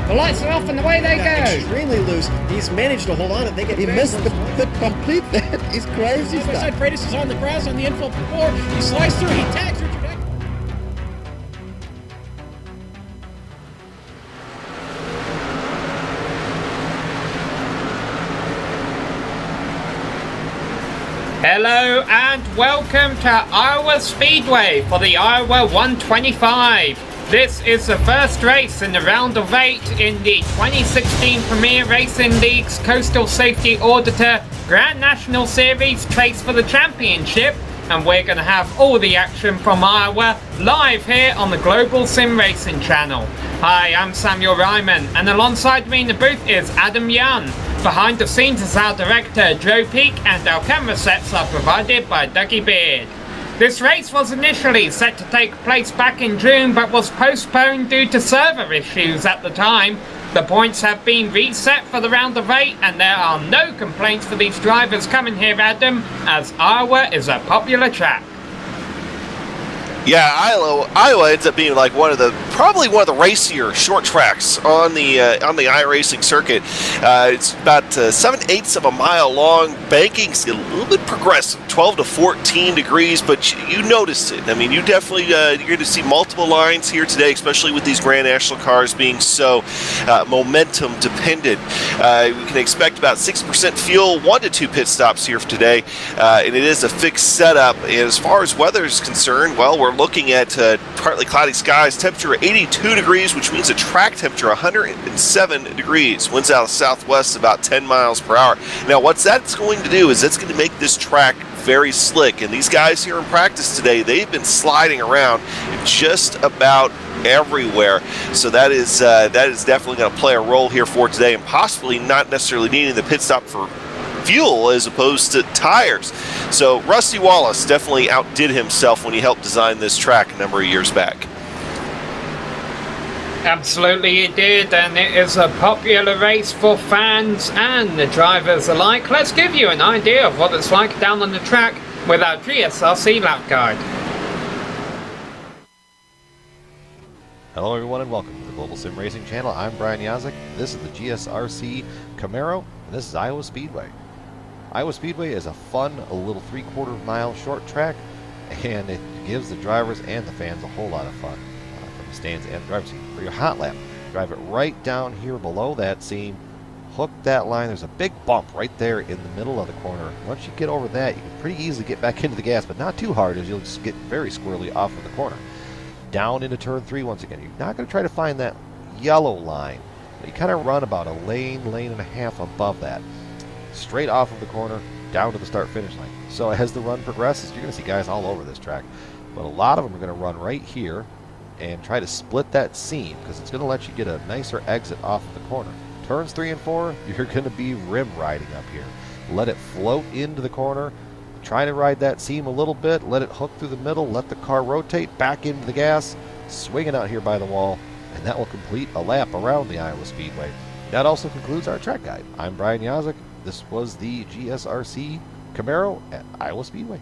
The lights are off and away they go. Extremely loose. He's managed to hold on and they get. He missed the pit complete. That is crazy stuff. Side Freitas is on the grass on the infield before. He slides through. He tags Richard Eck. Hello and welcome to Iowa Speedway for the Iowa 125. This is the first race in the round of 8 in the 2016 Premier Racing League's Coastal Safety Auditor Grand National Series Race for the Championship, and we're going to have all the action from Iowa live here on the Global Sim Racing channel. Hi, I'm Samuel Ryman, and alongside me in the booth is Adam Young. Behind the scenes is our director Joe Peak, and our camera sets are provided by Dougie Beard. This race was initially set to take place back in June, but was postponed due to server issues at the time. The points have been reset for the round of 8, and there are no complaints for these drivers coming here, Adam, as Iowa is a popular track. Yeah, Iowa ends up being like probably one of the racier short tracks on the iRacing circuit. It's about 7/8 of a mile long. Banking's a little bit progressive, 12 to 14 degrees, but you notice it. I mean, you definitely you're going to see multiple lines here today, especially with these Grand National cars being so momentum dependent. We can expect about 60% fuel, 1 to 2 pit stops here for today, and it is a fixed setup. And as far as weather is concerned, well, we're looking at partly cloudy skies, temperature 82 degrees, which means a track temperature 107 degrees. Winds out of southwest about 10 miles per hour. Now, what that's going to do is it's going to make this track very slick. And these guys here in practice today, they've been sliding around just about everywhere. So that is definitely going to play a role here for today, and possibly not necessarily needing the pit stop for fuel as opposed to tires. So Rusty Wallace definitely outdid himself when he helped design this track a number of years back. Absolutely it did, and it is a popular race for fans and the drivers alike. Let's give you an idea of what it's like down on the track with our GSRC lap guide. Hello everyone and welcome to the Global Sim Racing Channel. I'm Brian Yazek. This is the GSRC Camaro, and this is Iowa Speedway. Iowa Speedway is a fun, little 3/4 mile short track, and it gives the drivers and the fans a whole lot of fun from the stands and the driver's seat. For your hot lap, drive it right down here below that seam, hook that line. There's a big bump right there in the middle of the corner. Once you get over that, you can pretty easily get back into the gas, but not too hard, as you'll just get very squirrely off of the corner. Down into turn 3 once again. You're not going to try to find that yellow line. You kind of run about a lane and a half above that. Straight off of the corner, down to the start-finish line. So as the run progresses, you're going to see guys all over this track. But a lot of them are going to run right here and try to split that seam, because it's going to let you get a nicer exit off of the corner. Turns 3 and 4, you're going to be rim riding up here. Let it float into the corner. Try to ride that seam a little bit, let it hook through the middle, let the car rotate back into the gas, swing it out here by the wall, and that will complete a lap around the Iowa Speedway. That also concludes our track guide. I'm Brian Yazek. This was the GSRC Camaro at Iowa Speedway.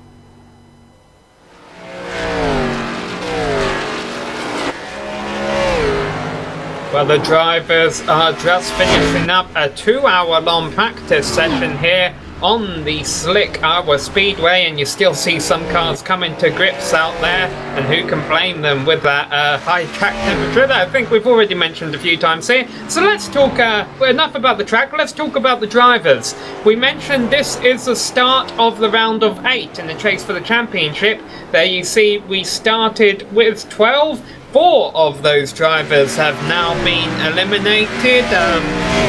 Well, the drivers are just finishing up a 2-hour-long practice session here on the slick Iowa Speedway, and you still see some cars coming to grips out there, and who can blame them with that high track temperature that I think we've already mentioned a few times here. So let's talk, enough about the track, let's talk about the drivers. We mentioned this is the start of the round of 8 in the chase for the championship. There you see we started with 12. 4 of those drivers have now been eliminated.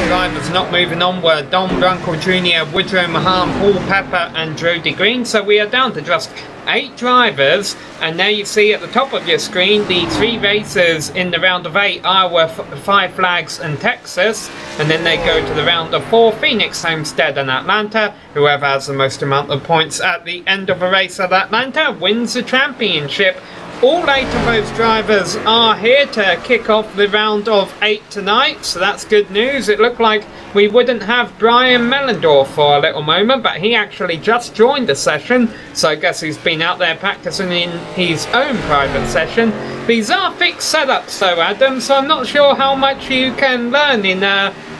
Drivers not moving on were Don Brunkle Jr., Woodrow Mahan, Paul Pepper and Jody Green. So we are down to just 8 drivers, and there you see at the top of your screen the 3 races in the round of 8, Iowa, 5 Flags and Texas, and then they go to the round of 4, Phoenix, Homestead and Atlanta. Whoever has the most amount of points at the end of a race at Atlanta wins the championship. All 8 of those drivers are here to kick off the round of 8 tonight, so that's good news. It looked like we wouldn't have Brian Mellendorf for a little moment, but he actually just joined the session, so I guess he's been out there practicing in his own private session. These are fixed setups though, Adam, so I'm not sure how much you can learn in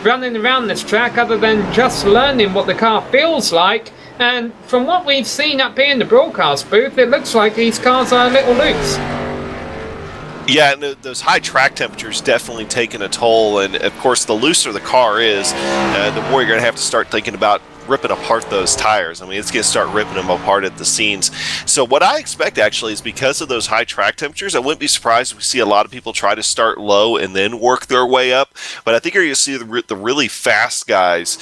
running around this track other than just learning what the car feels like. And from what we've seen up here in the broadcast booth, it looks like these cars are a little loose. Yeah, and those high track temperatures definitely taking a toll. And, of course, the looser the car is, the more you're going to have to start thinking about ripping apart those tires. I mean, it's going to start ripping them apart at the seams. So what I expect, actually, is because of those high track temperatures, I wouldn't be surprised if we see a lot of people try to start low and then work their way up. But I think you're going to see the really fast guys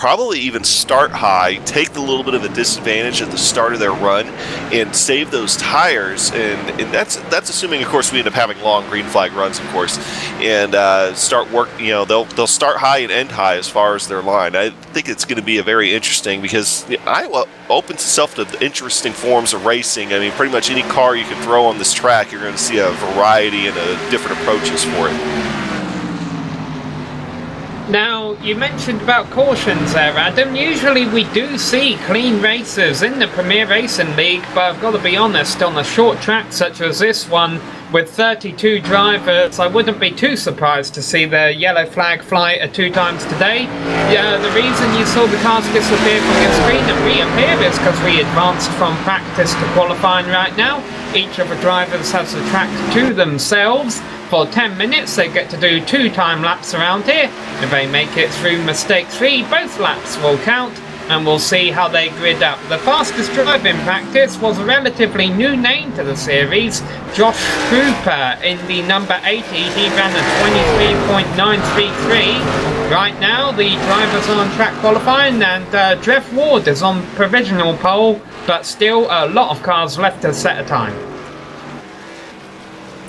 probably even start high, take the little bit of a disadvantage at the start of their run, and save those tires. And that's assuming, of course, we end up having long green flag runs, of course, and start work. They'll start high and end high as far as their line. I think it's going to be a very interesting, because Iowa opens itself to interesting forms of racing. I mean, pretty much any car you can throw on this track, you're going to see a variety and different approaches for it. Now, you mentioned about cautions there, Adam. Usually we do see clean races in the Premier Racing League, but I've got to be honest, on a short track such as this one, with 32 drivers, I wouldn't be too surprised to see the yellow flag fly 2 times today. The reason you saw the cars disappear from your screen and reappear is because we advanced from practice to qualifying right now. Each of the drivers has the track to themselves. For 10 minutes they get to do 2 time laps around here. If they make it through mistake-free, both laps will count, and we'll see how they grid up. The fastest drive in practice was a relatively new name to the series, Josh Cooper in the number 80. He ran a 23.933. Right now the drivers are on track qualifying, and Jeff Ward is on provisional pole, but still a lot of cars left to set a time.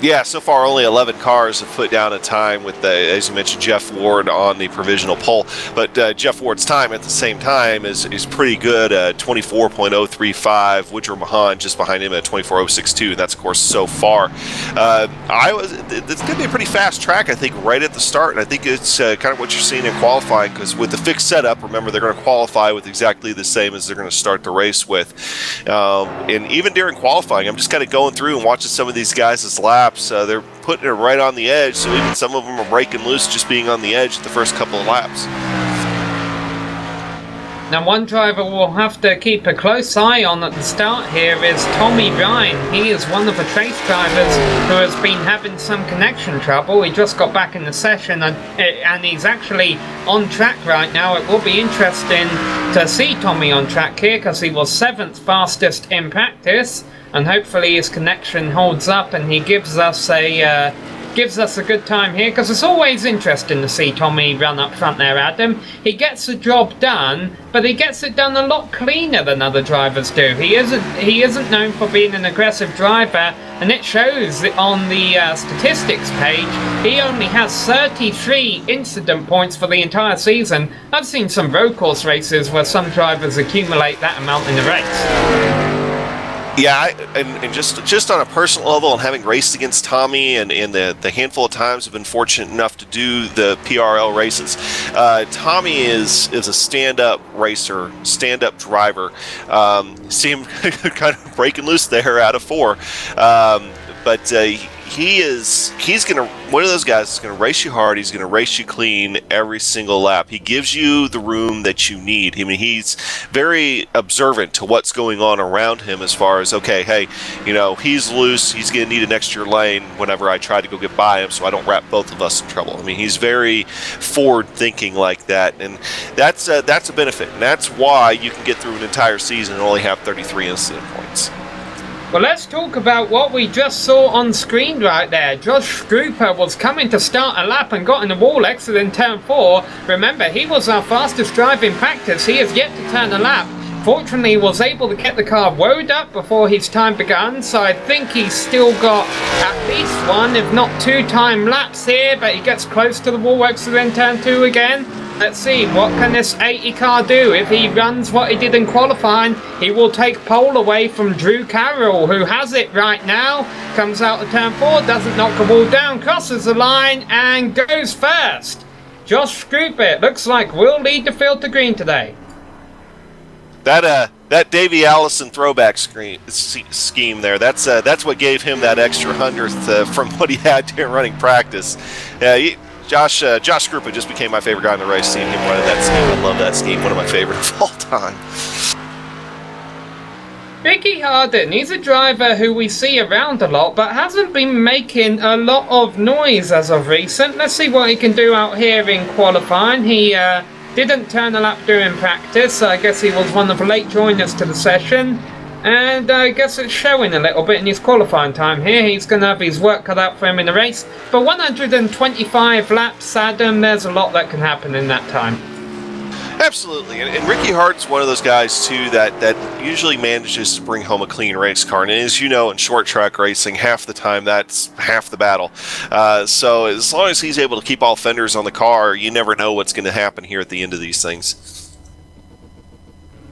Yeah, so far only 11 cars have put down a time with, as you mentioned, Jeff Ward on the provisional pole. But Jeff Ward's time at the same time is pretty good, 24.035. Woodrow Mahan just behind him at 24.062. That's, of course, so far. It's going to be a pretty fast track, I think, right at the start. And I think it's kind of what you're seeing in qualifying, because with the fixed setup, remember, they're going to qualify with exactly the same as they're going to start the race with. And even during qualifying, I'm just kind of going through and watching some of these guys' laps. They're putting it right on the edge, so even some of them are breaking loose just being on the edge the first couple of laps. Now, one driver we'll have to keep a close eye on at the start here is Tommy Ryan. He is one of the trace drivers who has been having some connection trouble. He just got back in the session, and he's actually on track right now. It will be interesting to see Tommy on track here, because he was 7th fastest in practice, and hopefully his connection holds up and he gives us a good time here, because it's always interesting to see Tommy run up front there, Adam. He gets the job done, but he gets it done a lot cleaner than other drivers do. He isn't known for being an aggressive driver, and it shows on the statistics page. He only has 33 incident points for the entire season. I've seen some road course races where some drivers accumulate that amount in a race. Yeah, and just on a personal level, and having raced against Tommy and the handful of times I've been fortunate enough to do the PRL races, Tommy is a stand-up racer, stand-up driver. See him kind of breaking loose there out of 4. But he's gonna, one of those guys is gonna race you hard. He's gonna race you clean every single lap. He gives you the room that you need. I mean, he's very observant to what's going on around him, as far as, okay, hey, he's loose. He's gonna need an extra lane whenever I try to go get by him, so I don't wrap both of us in trouble. I mean, he's very forward thinking like that, and that's a benefit. And that's why you can get through an entire season and only have 33 incident points. Well, let's talk about what we just saw on screen right there. Josh Gruper was coming to start a lap and got in the wall exit in turn 4. Remember, he was our fastest driver in practice. He has yet to turn a lap. Fortunately, he was able to get the car woed up before his time began, so I think he's still got at least 1, if not 2 time laps here, but he gets close to the wall exit in turn 2 again. Let's see, what can this 80 car do? If he runs what he did in qualifying, he will take pole away from Drew Carroll, who has it right now. Comes out of turn 4, doesn't knock the wall down, crosses the line, and goes first. Josh Scroopit looks like we'll lead the field to green today. That Davey Allison throwback scheme there, that's what gave him that extra 100th from what he had during running practice. Josh Grupa just became my favorite guy in the race, seeing him running that scheme. I love that scheme, one of my favorite of all time. Ricky Harden, he's a driver who we see around a lot, but hasn't been making a lot of noise as of recent. Let's see what he can do out here in qualifying. He didn't turn a lap during practice, so I guess he was one of the late joiners to the session. And I guess it's showing a little bit in his qualifying time here. He's going to have his work cut out for him in the race. But 125 laps, Adam, there's a lot that can happen in that time. Absolutely, and Ricky Hart's one of those guys too that usually manages to bring home a clean race car. And as you know, in short track racing, half the time that's half the battle. So as long as he's able to keep all fenders on the car, you never know what's going to happen here at the end of these things.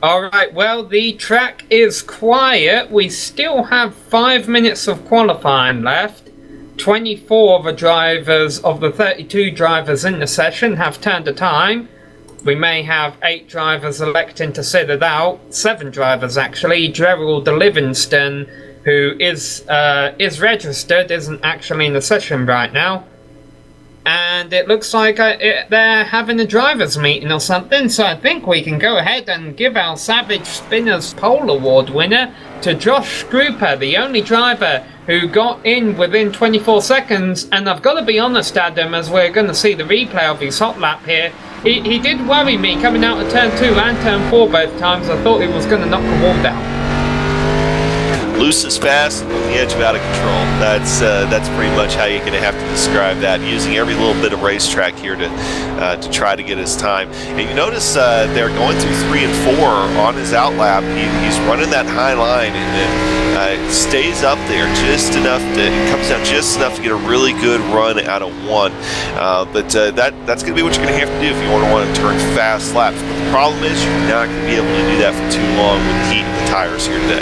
All right, well, the track is quiet. We still have 5 minutes of qualifying left. 24 of the drivers, of the 32 drivers in the session, have turned a time. We may have 8 drivers electing to sit it out. 7 drivers, actually. Gerald Livingston, who is registered, isn't actually in the session right now. And it looks like they're having a drivers' meeting or something, so I think we can go ahead and give our Savage Spinners Pole Award winner to Josh Scruper, the only driver who got in within 24 seconds. And I've got to be honest, Adam, as we're going to see the replay of his hot lap here, he did worry me coming out of turn 2 and turn 4 both times. I thought he was going to knock the wall down. Loose as fast, on the edge of out of control. That's pretty much how you're going to have to describe that, using every little bit of racetrack here to try to get his time. And you notice they're going through 3 and 4 on his outlap. He's running that high line and then stays up there just enough comes down just enough to get a really good run out of 1. But that's going to be what you're going to have to do if you want to turn fast laps. But the problem is you're not going to be able to do that for too long with the heat in the tires here today.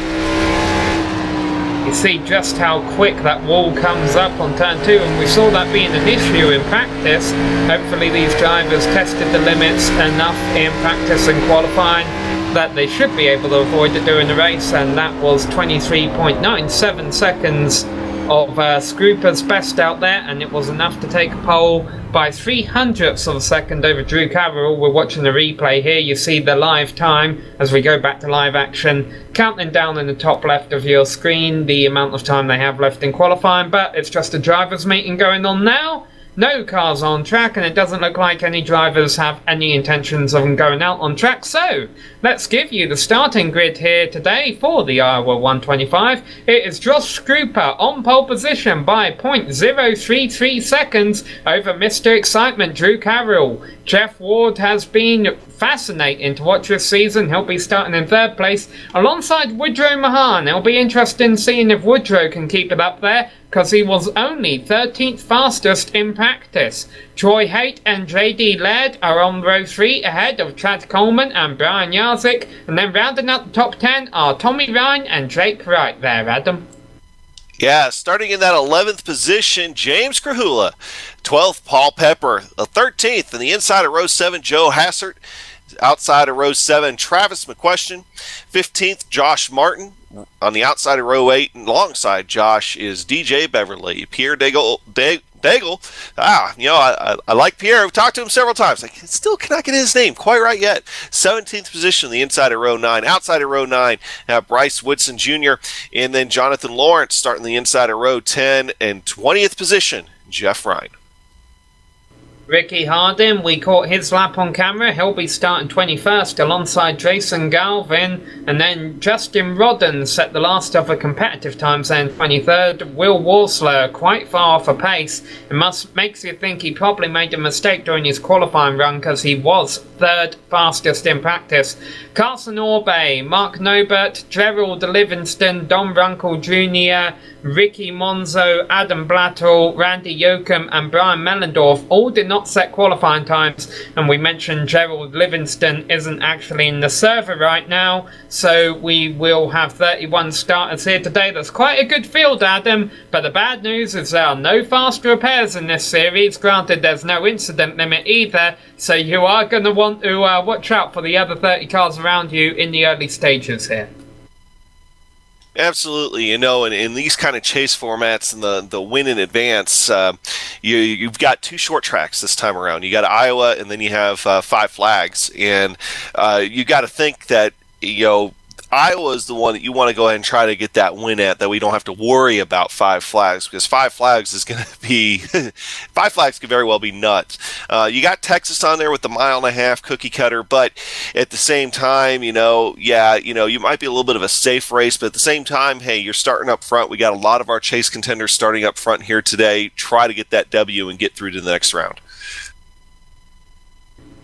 You see just how quick that wall comes up on turn 2, and we saw that being an issue in practice. Hopefully these drivers tested the limits enough in practice and qualifying that they should be able to avoid it during the race, and that was 23.97 seconds of Scruper's best out there, and it was enough to take a pole by 0.03 of a second over Drew Carroll. We're watching the replay here. You see the live time as we go back to live action, counting down in the top left of your screen the amount of time they have left in qualifying. But it's just a drivers' meeting going on now. No cars on track, and it doesn't look like any drivers have any intentions of going out on track. So let's give you the starting grid here today for the Iowa 125. It is Josh Scruper on pole position by 0.033 seconds over Mr. Excitement Drew Carroll. Jeff Ward has been fascinating to watch this season. He'll be starting in 3rd place alongside Woodrow Mahan. It'll be interesting seeing if Woodrow can keep it up there, because he was only 13th fastest in practice. Troy Haight and JD Laird are on row 3 ahead of Chad Coleman and Brian Jarzik, and then rounding out the top 10 are Tommy Ryan and Jake Wright there, Adam. Yeah, starting in that 11th position, James Krahula. 12th, Paul Pepper. The 13th, in the inside of row 7, Joe Hassert. Outside of row 7, Travis McQuestion. 15th, Josh Martin. On the outside of row 8, and alongside Josh is DJ Beverly. Pierre Daigle. I like Pierre. I've talked to him several times. I still cannot get his name quite right yet. 17th position on the inside of row 9. Outside of row 9, Bryce Woodson Jr. And then Jonathan Lawrence starting the inside of row 10. And 20th position, Jeff Ryan. Ricky Hardin, we caught his lap on camera. He'll be starting 21st alongside Jason Galvin. And then Justin Rodden set the last of the competitive times then 23rd. Will Worsler quite far off a pace. It makes you think he probably made a mistake during his qualifying run, because he was 3rd fastest in practice. Carson Orbay, Mark Nobert, Gerald Livingston, Don Runkle Jr., Ricky Monzo, Adam Blattel, Randy Yoakum and Brian Mellendorf all did not set qualifying times, and we mentioned Gerald Livingston isn't actually in the server right now, so we will have 31 starters here today. That's quite a good field, Adam, but the bad news is there are no fast repairs in this series. Granted, there's no incident limit either, so you are going to want to watch out for the other 30 cars around you in the early stages here. Absolutely, and in these kind of chase formats and the win in advance, you've got 2 short tracks this time around. You got Iowa, and then you have 5 flags, and you got to think that Iowa is the one that you want to go ahead and try to get that win at, that we don't have to worry about 5 flags, because 5 flags is going to be 5 flags could very well be nuts. You got Texas on there with the 1.5 mile cookie cutter, but at the same time, you might be a little bit of a safe race, but at the same time, hey, you're starting up front. We got a lot of our chase contenders starting up front here today. Try to get that W and get through to the next round.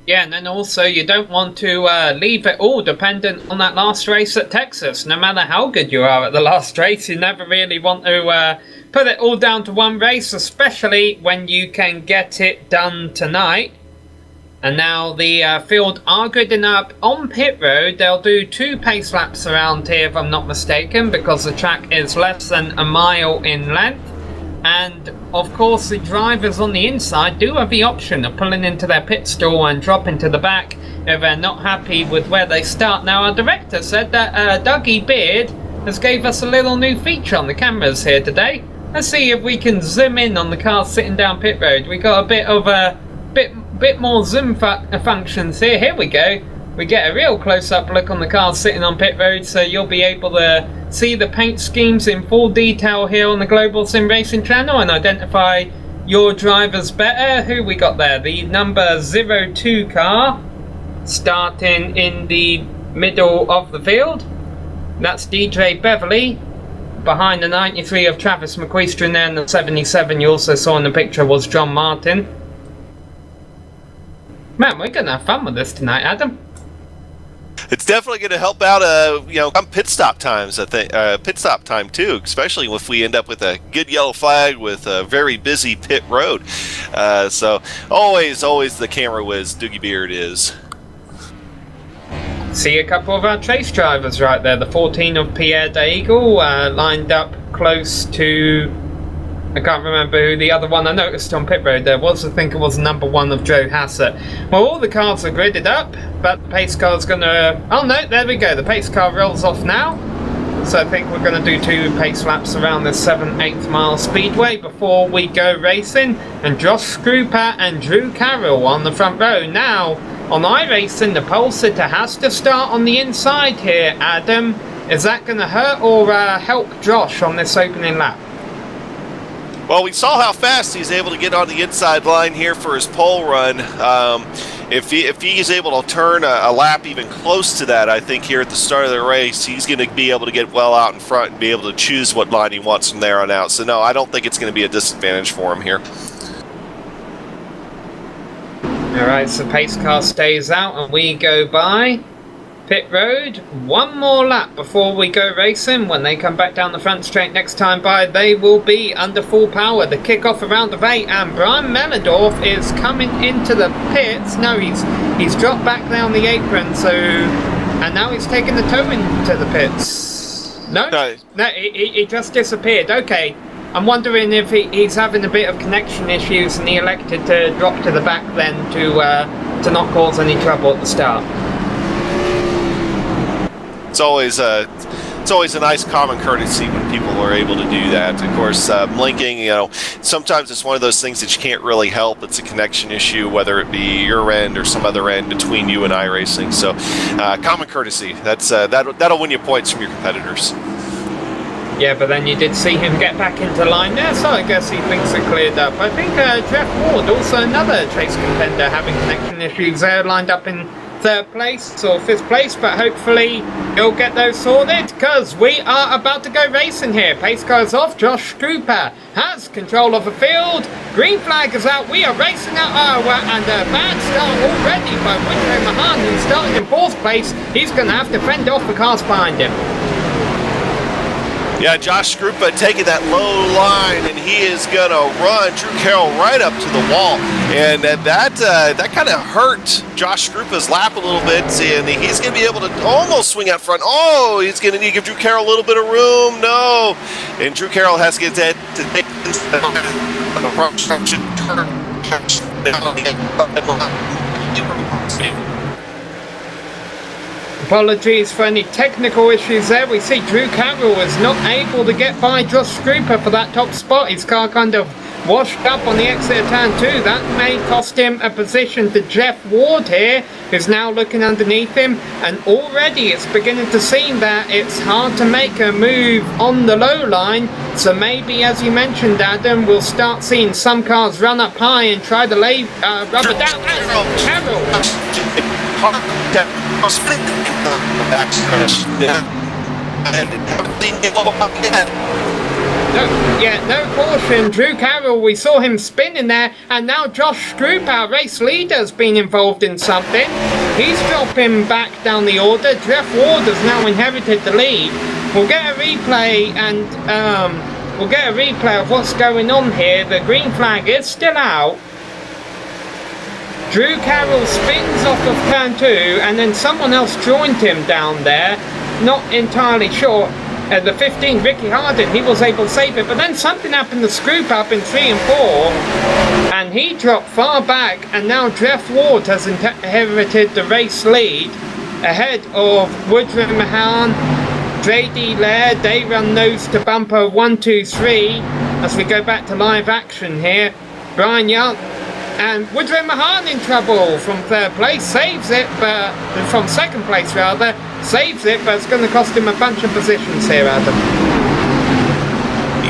Yeah, and then also you don't want to leave it all dependent on that last race at Texas. No matter how good you are at the last race, you never really want to put it all down to one race, especially when you can get it done tonight. And now the field are gridding up on pit road. They'll do 2 pace laps around here, if I'm not mistaken, because the track is less than a mile in length. And of course the drivers on the inside do have the option of pulling into their pit stall and dropping to the back if they're not happy with where they start. Now our director said that Dougie Beard has gave us a little new feature on the cameras here today. Let's see if we can zoom in on the cars sitting down pit road. We got a bit of a bit more zoom functions here. Here we go. We get a real close-up look on the cars sitting on pit road, so you'll be able to see the paint schemes in full detail here on the Global Sim Racing channel and identify your drivers better. Who we got there? The number 02 car starting in the middle of the field. That's DJ Beverly. Behind the 93 of Travis McQueeston there, and the 77 you also saw in the picture was John Martin. Man, we're going to have fun with this tonight, Adam. It's definitely going to help out, come pit stop times. I think pit stop time too, especially if we end up with a good yellow flag with a very busy pit road. So always the camera whiz Doogie Beard is. See a couple of our chase drivers right there. The 14 of Pierre Daigle lined up close to. I can't remember who the other one I noticed on pit road there was. I think it was number 1 of Joe Hassett. Well, all the cars are gridded up, but the pace car's gonna... Oh no, there we go. The pace car rolls off now. So I think we're gonna do 2 pace laps around the 7/8 mile speedway before we go racing. And Josh Scruper and Drew Carroll on the front row. Now, on iRacing, the pole sitter has to start on the inside here, Adam. Is that gonna hurt or help Josh on this opening lap? Well, we saw how fast he's able to get on the inside line here for his pole run. If he is able to turn a lap even close to that, I think here at the start of the race, he's going to be able to get well out in front and be able to choose what line he wants from there on out. So no, I don't think it's going to be a disadvantage for him here. Alright, so pace car stays out and we go by pit road. 1 more lap before we go racing. When they come back down the front straight next time by, they will be under full power. The kickoff around the 8, and Brian Mellendorf is coming into the pits. No, he's dropped back there on the apron, so, and now he's taking the toe into the pits. No, he just disappeared. Okay, I'm wondering if he's having a bit of connection issues and he elected to drop to the back then to not cause any trouble at the start. It's always a nice common courtesy when people are able to do that. Of course, blinking, sometimes it's one of those things that you can't really help. It's a connection issue, whether it be your end or some other end between you and iRacing. So, common courtesy. That'll win you points from your competitors. Yeah, but then you did see him get back into line there, so I guess he thinks it cleared up. I think Jeff Ward, also another chase contender, having connection issues there, lined up in 3rd place or 5th place, but hopefully he'll get those sorted, because we are about to go racing here. Pace car's off. Josh Scruper has control of the field. Green flag is out. We are racing at Iowa, and a bad start already by Winter Mahan, who started in 4th place. He's going to have to fend off the cars behind him. Yeah, Josh Scrupa taking that low line, and he is going to run Drew Carroll right up to the wall. And that kind of hurt Josh Scrupa's lap a little bit, and he's going to be able to almost swing out front. Oh, he's going to need to give Drew Carroll a little bit of room. No. And Drew Carroll has to get that to take Apologies for any technical issues there. We see Drew Carroll is not able to get by Josh Scruper for that top spot. His car kind of washed up on the exit of turn 2. That may cost him a position to Jeff Ward here, who's now looking underneath him. And already it's beginning to seem that it's hard to make a move on the low line. So maybe, as you mentioned, Adam, we'll start seeing some cars run up high and try to lay rubber down. Carroll! No caution. Drew Carroll, we saw him spinning there, and now Josh Scroop, our race leader, has been involved in something. He's dropping back down the order. Jeff Ward has now inherited the lead. We'll get a replay, and of what's going on here. The green flag is still out. Drew Carroll spins off of turn 2, and then someone else joined him down there. Not entirely sure. The 15, Ricky Harden, he was able to save it, but then something happened to Scroop up in 3 and 4, and he dropped far back, and now Jeff Ward has inherited the race lead ahead of Woodrow Mahan, JD Laird. They run nose to bumper 1, 2, 3 as we go back to live action here. Brian Young and Woodrow Mahan in trouble from third place, saves it, but from second place rather, saves it, but it's going to cost him a bunch of positions here, Adam.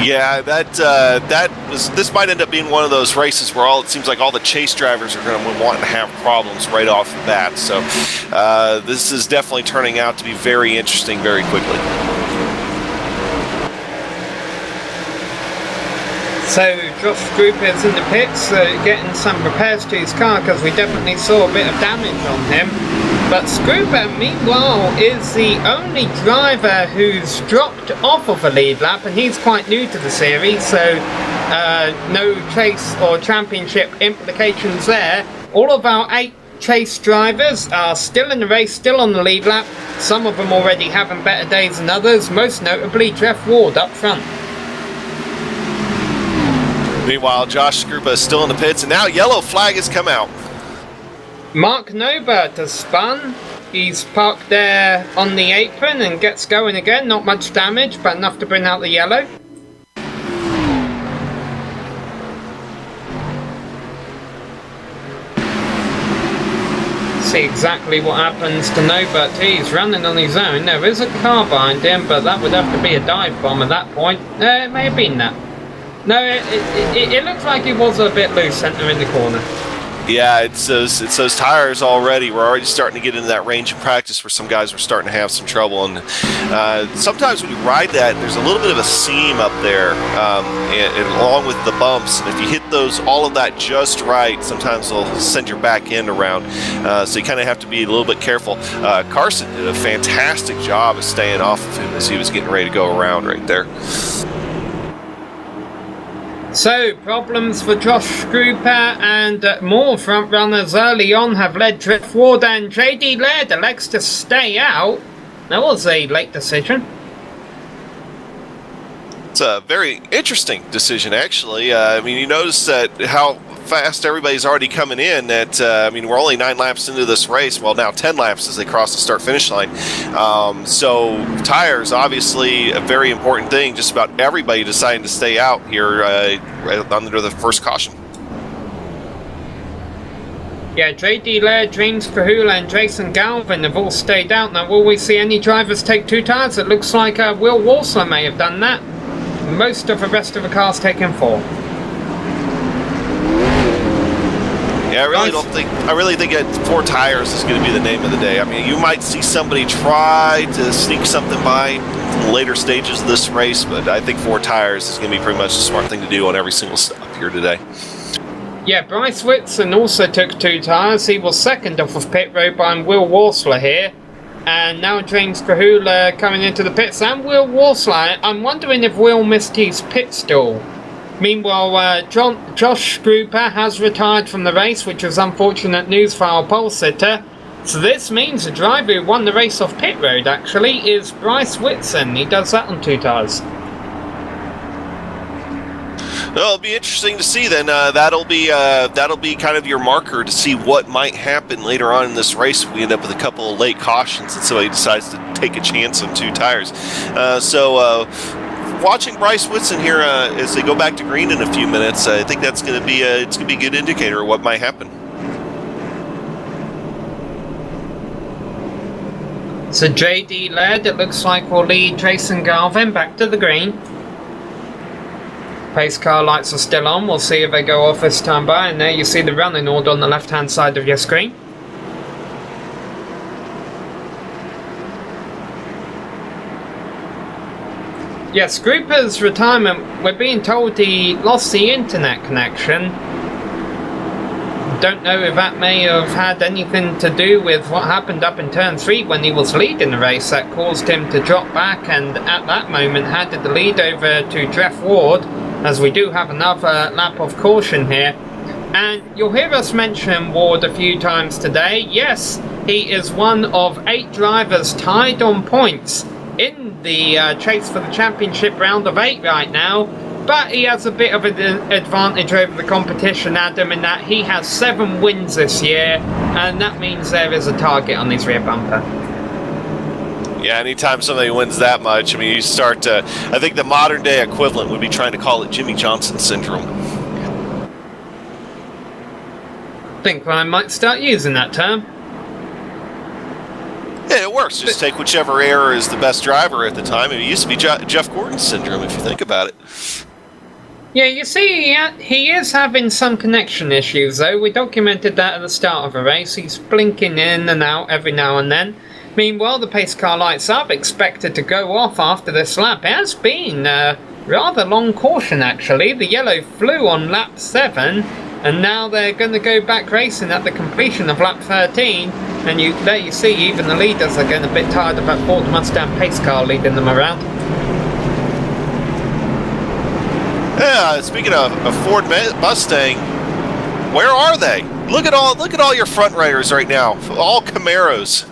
Yeah, this might end up being one of those races where it seems like all the chase drivers are going to want to have problems right off the bat. So this is definitely turning out to be very interesting very quickly. So Josh Scroop is in the pits, getting some repairs to his car because we definitely saw a bit of damage on him. But Scrooper, meanwhile, is the only driver who's dropped off of a lead lap, and he's quite new to the series, so no chase or championship implications there. All of our 8 chase drivers are still in the race, still on the lead lap. Some of them already having better days than others, most notably Jeff Ward up front. Meanwhile, Josh Scrupa is still in the pits, and now yellow flag has come out. Mark Nobert has spun. He's parked there on the apron and gets going again. Not much damage, but enough to bring out the yellow. See exactly what happens to Nobert. He's running on his own. There is a car behind him, but that would have to be a dive bomb at that point. It may have been that. No, it looks like it was a bit loose centre in the corner. Yeah, it's those tires already. We're already starting to get into that range of practice where some guys were starting to have some trouble. And sometimes when you ride that, there's a little bit of a seam up there, and along with the bumps. And if you hit all of that just right, sometimes they'll send your back end around. So you kind of have to be a little bit careful. Carson did a fantastic job of staying off of him as he was getting ready to go around right there. So, problems for Josh Scruper, and more front runners early on have led Jeff Ward, and JD Laird elects to stay out. That was a late decision. It's a very interesting decision, actually. I mean, you notice that how fast everybody's already coming in. That I mean, we're only 9 laps into this race. Well, now 10 laps as they cross the start-finish line. So tires, obviously, a very important thing. Just about everybody deciding to stay out here right under the first caution. Yeah, JD Laird, James Cahula, and Jason Galvin have all stayed out. Now, will we see any drivers take 2 tires? It looks like Will Warsler may have done that. Most of the rest of the cars taking 4. Yeah, I really think 4 tires is going to be the name of the day. I mean, you might see somebody try to sneak something by in later stages of this race, but I think 4 tires is going to be pretty much the smart thing to do on every single stop here today. Yeah, Bryce Whitson also took 2 tires. He was second off of pit road behind Will Warsler here. And now James Cahula coming into the pits, and Will Warsler. I'm wondering if Will missed his pit stall. Meanwhile, Josh Scruper has retired from the race, which is unfortunate news for our pole sitter. So this means the driver who won the race off pit road, actually, is Bryce Whitson. He does that on 2 tires. Well, it'll be interesting to see then. That'll be kind of your marker to see what might happen later on in this race if we end up with a couple of late cautions and somebody decides to take a chance on 2 tires. Watching Bryce Whitson here as they go back to green in a few minutes, I think that's going to be a good indicator of what might happen. So JD Laird, it looks like, will lead Jason Galvin back to the green. Pace car lights are still on. We'll see if they go off this time by. And there you see the running order on the left-hand side of your screen. Yes, Grouper's retirement, we're being told he lost the internet connection. Don't know if that may have had anything to do with what happened up in turn 3 when he was leading the race that caused him to drop back, and at that moment handed the lead over to Jeff Ward, as we do have another lap of caution here. And you'll hear us mention Ward a few times today. Yes, he is one of 8 drivers tied on points in the chase for the championship round of 8 right now. But he has a bit of an advantage over the competition, Adam, in that he has 7 wins this year, and that means there is a target on his rear bumper. Yeah, anytime somebody wins that much, I mean, you start to, I think the modern day equivalent would be trying to call it Jimmy Johnson syndrome. I think I might start using that term. Yeah, it works. Just take whichever era is the best driver at the time. It used to be Jeff Gordon syndrome, if you think about it. Yeah, you see, he is having some connection issues, though. We documented that at the start of the race. He's blinking in and out every now and then. Meanwhile, the pace car lights up, expected to go off after this lap. It has been a rather long caution, actually. The yellow flew on lap 7, and now they're going to go back racing at the completion of lap 13. And there you see, even the leaders are getting a bit tired of that Ford Mustang pace car leading them around. Yeah, speaking of Ford Mustang, where are they? Look at all your front riders right now, all Camaros.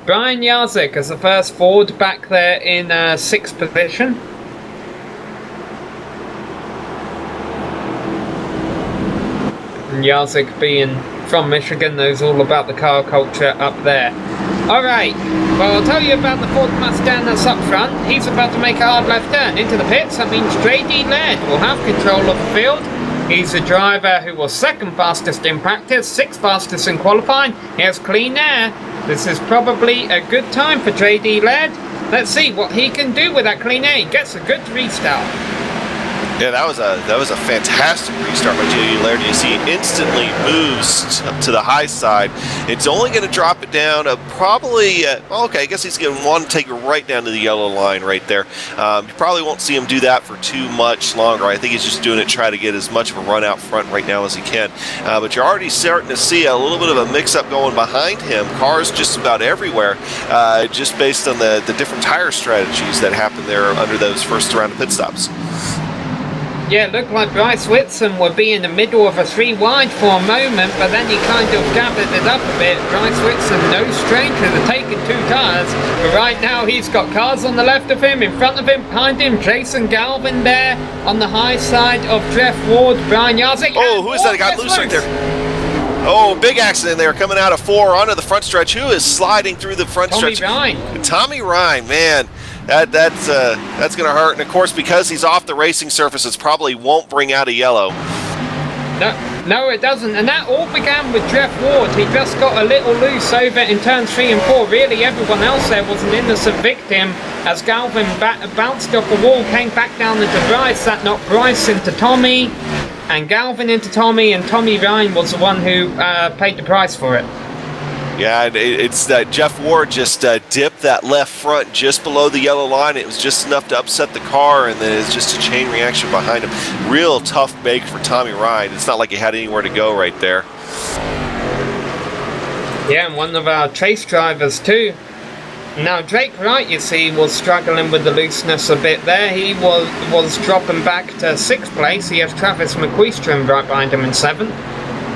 Brian Yazik as the first Ford back there in 6th position. And Yazik being from Michigan knows all about the car culture up there. Alright, well, I'll tell you about the Ford Mustang that's up front. He's about to make a hard left turn into the pits. That means JD Laird will have control of the field. He's a driver who was 2nd fastest in practice, 6th fastest in qualifying. He has clean air. This is probably a good time for JD Laird. Let's see what he can do with that clean air. He gets a good restart. Yeah, that was a fantastic restart by JD Laird. You see, instantly moves up to the high side. It's only going to drop it down probably. Okay, I guess he's going to want to take it right down to the yellow line right there. You probably won't see him do that for too much longer. I think he's just doing it to try to get as much of a run out front right now as he can. But you're already starting to see a little bit of a mix-up going behind him. Cars just about everywhere, just based on the different tire strategies that happen there under those first round of pit stops. Yeah, it looked like Bryce Whitson would be in the middle of a 3 wide for a moment, but then he kind of gathered it up a bit. Bryce Whitson, no stranger to taking 2 tires, but right now he's got cars on the left of him, in front of him, behind him, Jason Galvin there on the high side of Jeff Ward, Brian Yazik. Oh, who is that? He got loose right there. Oh, big accident there coming out of 4 onto the front stretch. Who is sliding through the front stretch? Tommy Ryan. Tommy Ryan, man. That's going to hurt. And, of course, because he's off the racing surface, it probably won't bring out a yellow. No, it doesn't. And that all began with Jeff Ward. He just got a little loose over in turns 3 and 4. Really, everyone else there was an innocent victim as Galvin bounced off the wall, came back down into Bryce. That knocked Bryce into Tommy, and Galvin into Tommy, and Tommy Ryan was the one who paid the price for it. Yeah, it's that Jeff Ward just dipped that left front just below the yellow line. It was just enough to upset the car, and then it's just a chain reaction behind him. Real tough bake for Tommy Ryan. It's not like he had anywhere to go right there. Yeah, and one of our chase drivers too. Now Drake Wright, you see, was struggling with the looseness a bit there. He was dropping back to 6th place. He has Travis McQueestrom right behind him in 7th.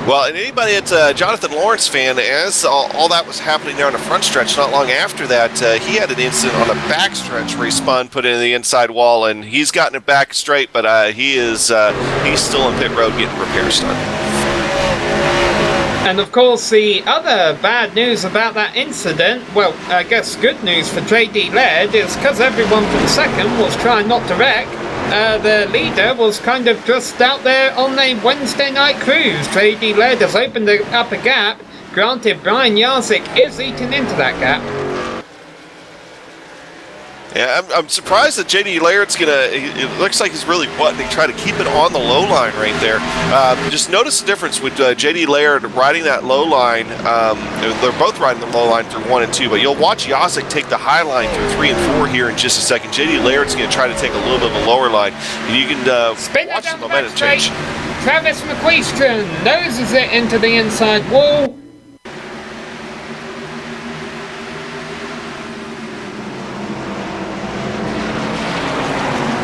Well, and anybody that's a Jonathan Lawrence fan, as all that was happening there on the front stretch, not long after that, he had an incident on the back stretch where he spun, put it in the inside wall, and he's gotten it back straight, but he's still in pit road getting repairs done. And of course, the other bad news about that incident, well, I guess good news for JD Laird, is because everyone from 2nd was trying not to wreck. The leader was kind of just out there on a Wednesday night cruise. JD Laird has opened up a gap. Granted, Brian Yazik is eating into that gap. Yeah, I'm surprised that JD Laird's it looks like he's really wanting to try to keep it on the low line right there. Just notice the difference with JD Laird riding that low line. They're both riding the low line through 1 and 2, but you'll watch Yazik take the high line through 3 and 4 here in just a second. JD Laird's going to try to take a little bit of a lower line. And you can watch the momentum change. Travis McQueestron noses it into the inside wall.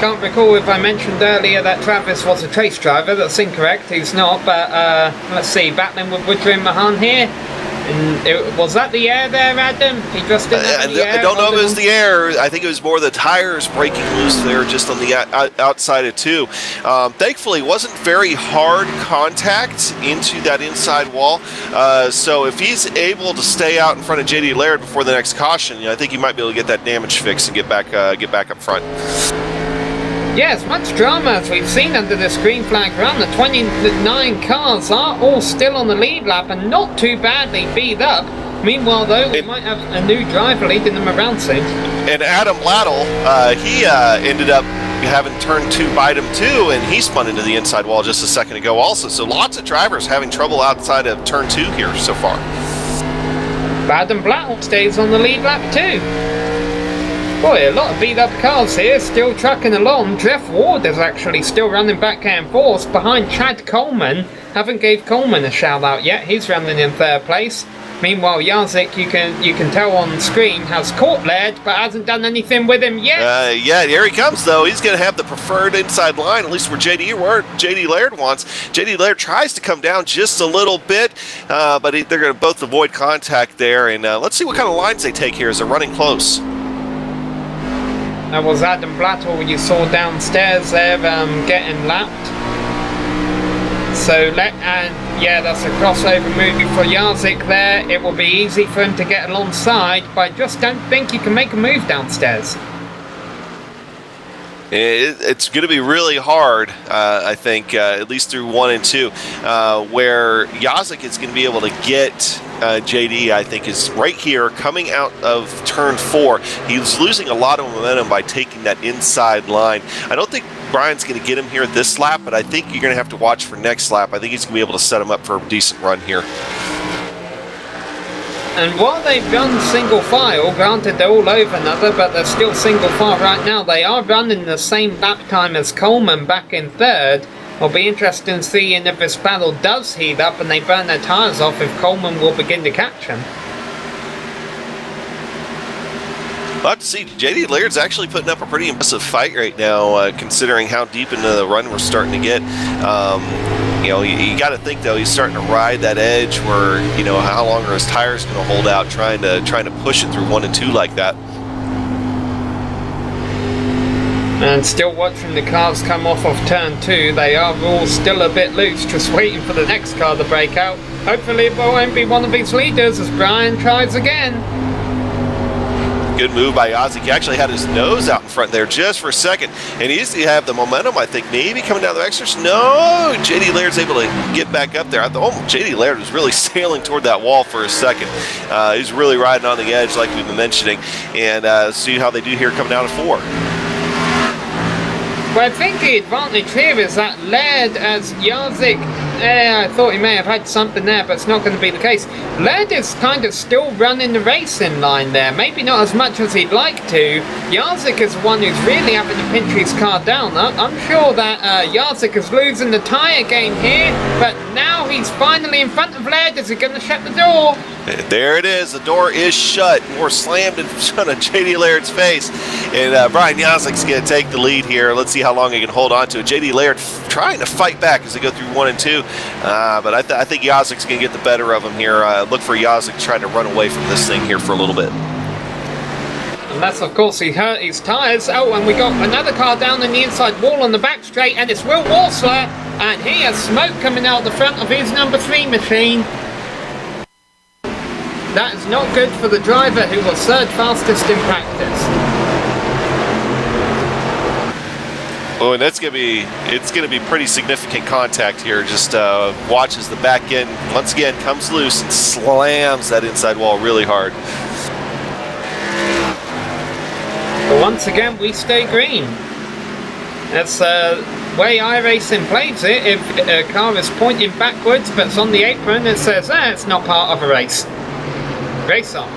Can't recall if I mentioned earlier that Travis was a trace driver. That's incorrect, he's not, but let's see, battling with Woodrow Mahan here. And was that the air there, Adam? He just didn't have the air. I don't know if it was the air. I think it was more the tires breaking loose there just on the outside of 2. Thankfully, it wasn't very hard contact into that inside wall. So if he's able to stay out in front of JD Laird before the next caution, I think he might be able to get that damage fixed and get back up front. Yes, much drama as we've seen under this green flag run. The 29 cars are all still on the lead lap and not too badly beat up. Meanwhile, though, we might have a new driver leading them around soon. And Adam Laddle, he ended up having turn 2 bite him too, and he spun into the inside wall just a second ago also. So lots of drivers having trouble outside of turn 2 here so far. Adam Blattell stays on the lead lap too. Boy, a lot of beat up cars here, still trucking along. Jeff Ward is actually still running back and forth behind Chad Coleman. Haven't gave Coleman a shout out yet, he's running in 3rd place. Meanwhile, Yazik, you can tell on screen, has caught Laird, but hasn't done anything with him yet. Yeah, here he comes, though. He's going to have the preferred inside line, at least where JD Laird wants. JD Laird tries to come down just a little bit, but they're going to both avoid contact there. And let's see what kind of lines they take here as they're running close. That was Adam Blattell you saw downstairs there, getting lapped. So yeah, that's a crossover movie for Yazik there. It will be easy for him to get alongside, but I just don't think he can make a move downstairs. It's going to be really hard, I think, at least through 1 and 2, where Yazik is going to be able to get JD, I think, is right here coming out of turn 4. He's losing a lot of momentum by taking that inside line. I don't think Brian's going to get him here this lap, but I think you're going to have to watch for next lap. I think he's going to be able to set him up for a decent run here. And while they've run single file, granted they're all over another, but they're still single file right now, they are running the same lap time as Coleman back in 3rd. It'll be interesting to see if this battle does heat up and they burn their tyres off, if Coleman will begin to catch him. We'll have to see. JD Laird's actually putting up a pretty impressive fight right now, considering how deep into the run we're starting to get. You got to think, though, he's starting to ride that edge where, how long are his tires going to hold out, trying to push it through 1 and 2 like that. And still watching the cars come off of turn 2. They are all still a bit loose, just waiting for the next car to break out. Hopefully it won't be one of his leaders as Brian tries again. Good move by Yazik. He actually had his nose out in front there just for a second, and he used to have the momentum, I think, maybe coming down the extras. No, JD Laird's able to get back up there. I thought, JD Laird was really sailing toward that wall for a second. He's really riding on the edge like we've been mentioning, and see how they do here coming down to 4. But I think the advantage here is that Laird, as Yazik, I thought he may have had something there, but it's not going to be the case. Laird is kind of still running the racing line there, maybe not as much as he'd like to. Yazik is the one who's really having to pinch his car down. I'm sure that Yazik is losing the tyre game here, but now he's finally in front of Laird. Is he going to shut the door? There it is. The door is shut. More slammed in front of JD Laird's face. And Brian Yazik's going to take the lead here. Let's see how long he can hold on to it. JD Laird trying to fight back as they go through 1 and 2. But I think Yazik's going to get the better of him here. Look for Yazik trying to run away from this thing here for a little bit. Unless, of course, he hurt his tyres. Oh, and we got another car down in the inside wall on the back straight, and it's Will Walsler. And he has smoke coming out the front of his number 3 machine. That is not good for the driver who was 3rd fastest in practice. Oh, and it's gonna be pretty significant contact here. Just watch as the back end once again comes loose and slams that inside wall really hard. But once again, we stay green. That's the way iRacing plays it. If a car is pointing backwards but it's on the apron, it says, it's not part of a race. Race on.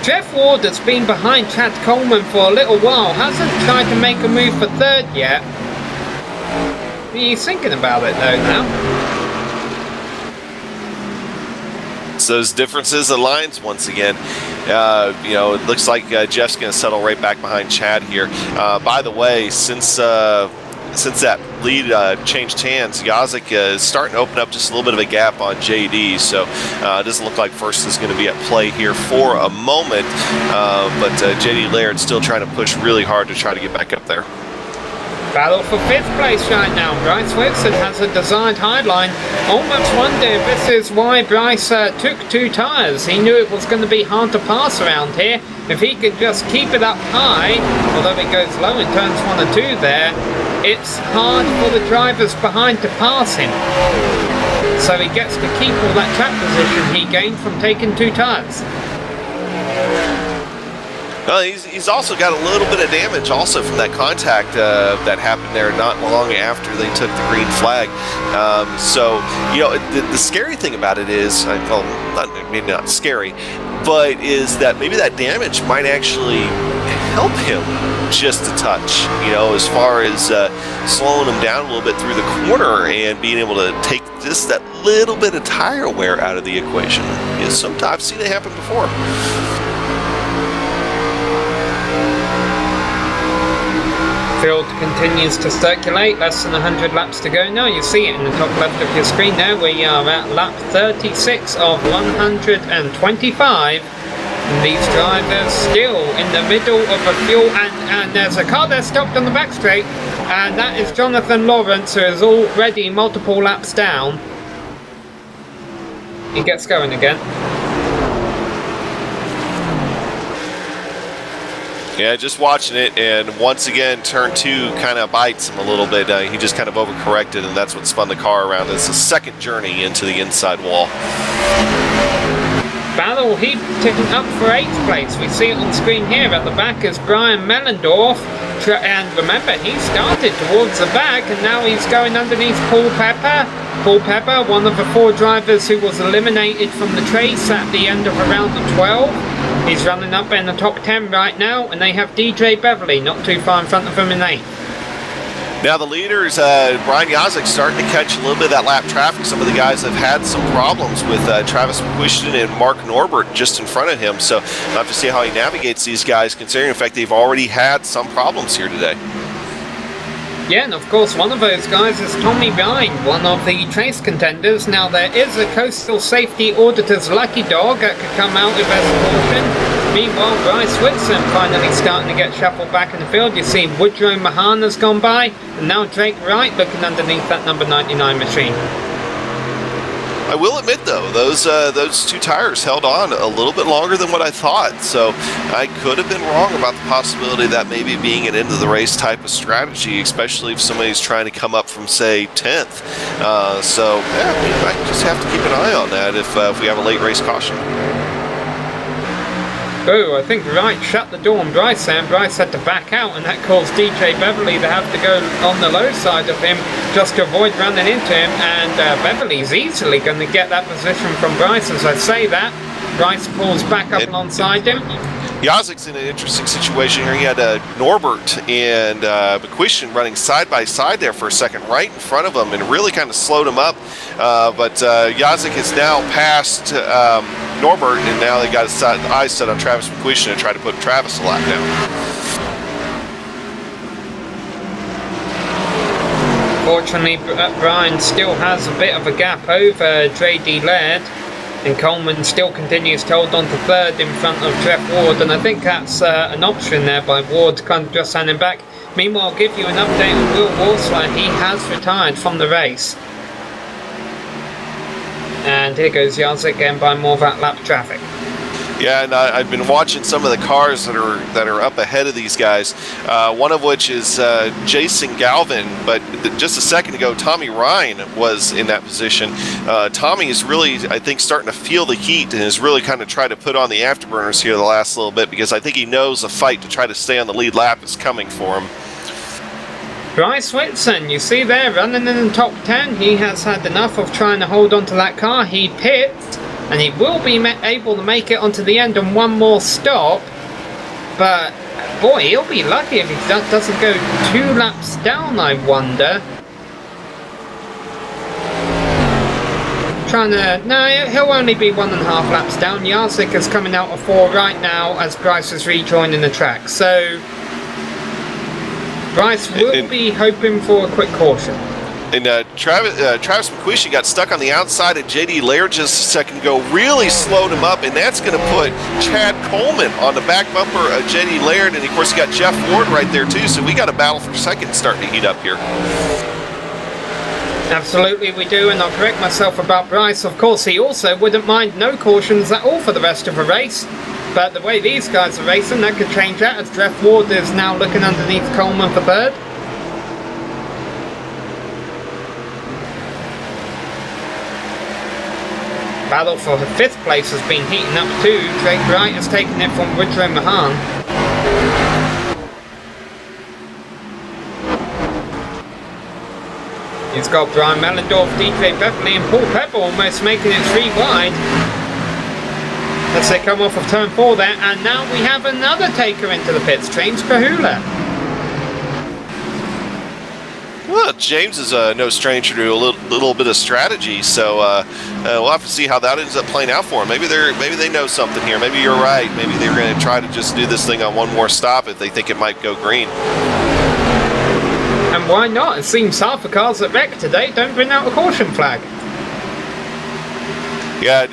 Jeff Ward has been behind Chad Coleman for a little while, hasn't tried to make a move for third yet. He's thinking about it though now. It's those differences in lines once again. It looks like Jeff's going to settle right back behind Chad here. By the way, since that lead changed hands, Yazik is starting to open up just a little bit of a gap on JD, so it doesn't look like first is going to be at play here for a moment, but JD Laird still trying to push really hard to try to get back up there. Battle for 5th place right now. Bryce Whitson has a designed high line. Almost wonder if this is why Bryce took 2 tyres. He knew it was going to be hard to pass around here. If he could just keep it up high, although it goes low in turns 1 and 2 there, it's hard for the drivers behind to pass him. So he gets to keep all that track position he gained from taking 2 tyres. Well, he's also got a little bit of damage also from that contact that happened there not long after they took the green flag. The scary thing about it is, maybe not scary, but is that maybe that damage might actually help him just a touch, as far as slowing him down a little bit through the corner and being able to take just that little bit of tire wear out of the equation. Sometimes I've seen it happen before. Field continues to circulate, less than 100 laps to go now. You see it in the top left of your screen there. We are at lap 36 of 125. And these drivers still in the middle of a fuel, and there's a car there stopped on the back straight, and that is Jonathan Lawrence, who is already multiple laps down. He gets going again. Yeah, just watching it, and once again, turn 2 kind of bites him a little bit. He just kind of overcorrected, and that's what spun the car around. It's the second journey into the inside wall. Battle heat ticking up for 8th place. We see it on screen here. At the back is Brian Mellendorf. And remember, he started towards the back, and now he's going underneath Paul Pepper. Paul Pepper, one of the 4 drivers who was eliminated from the race at the end of around the 12. He's running up in the top 10 right now, and they have DJ Beverly not too far in front of him in 8th. Now the leaders, Brian Yazik, starting to catch a little bit of that lap traffic. Some of the guys have had some problems with Travis McQuiston and Mark Norbert just in front of him. So we'll have to see how he navigates these guys, considering, in fact, they've already had some problems here today. Yeah, and of course one of those guys is Tommy Ryan, one of the Trace contenders. Now there is a Coastal Safety Auditor's lucky dog that could come out with best caution. Meanwhile, Bryce Whitson finally starting to get shuffled back in the field. You see Woodrow Mahana's gone by, and now Drake Wright looking underneath that number 99 machine. I will admit, though, those 2 tires held on a little bit longer than what I thought, so I could have been wrong about the possibility of that maybe being an end-of-the-race type of strategy, especially if somebody's trying to come up from, say, 10th. I just have to keep an eye on that if we have a late race caution. Oh, I think Wright shut the door on Bryce there, and Bryce had to back out, and that caused DJ Beverly to have to go on the low side of him just to avoid running into him, and Beverly's easily going to get that position from Bryce. As I say that, Bryce pulls back up alongside him. Yazik's in an interesting situation here. He had Norbert and McQuiston running side by side there for a second, right in front of him, and really kind of slowed him up. But Yazik has now passed Norbert, and now they got his eyes set on Travis McQuiston to try to put Travis a lap down. Fortunately, Brian still has a bit of a gap over JD Laird, and Coleman still continues to hold on to 3rd in front of Jeff Ward, and I think that's an option there by Ward, kind of just standing back. Meanwhile, I'll give you an update on Will Walsler. He has retired from the race. And here goes Yazik again by more of that lap traffic. Yeah, and I've been watching some of the cars that are up ahead of these guys. One of which is Jason Galvin, but just a second ago, Tommy Ryan was in that position. Tommy is really, I think, starting to feel the heat and is really kind of trying to put on the afterburners here the last little bit, because I think he knows a fight to try to stay on the lead lap is coming for him. Bryce Whitson, you see there, running in the top 10. He has had enough of trying to hold on to that car. He pits, and he will be able to make it onto the end on one more stop. But, boy, he'll be lucky if he doesn't go 2 laps down, I wonder. No, he'll only be 1.5 laps down. Jarzik is coming out of 4 right now as Bryce is rejoining the track. So, Bryce will be hoping for a quick caution. And Travis McQuishy got stuck on the outside of J.D. Laird just a second ago, really slowed him up, and that's going to put Chad Coleman on the back bumper of J.D. Laird, and of course you got Jeff Ward right there too, so we got a battle for second starting to heat up here. Absolutely we do, and I'll correct myself about Bryce. Of course, he also wouldn't mind no cautions at all for the rest of the race, but the way these guys are racing, that could change that, as Jeff Ward is now looking underneath Coleman for third. Battle for the 5th place has been heating up too. Drake Wright has taken it from Woodrow Mahan. He's got Brian Mellendorf, DJ Beverly and Paul Pepper almost making it 3 wide. As they come off of turn 4 there, and now we have another taker into the pits, James Kahula. Well, James is no stranger to a little bit of strategy, so we'll have to see how that ends up playing out for him. Maybe they know something here. Maybe you're right. Maybe they're going to try to just do this thing on one more stop if they think it might go green. And why not? It seems half the cars that wreck today don't bring out a caution flag. Yeah,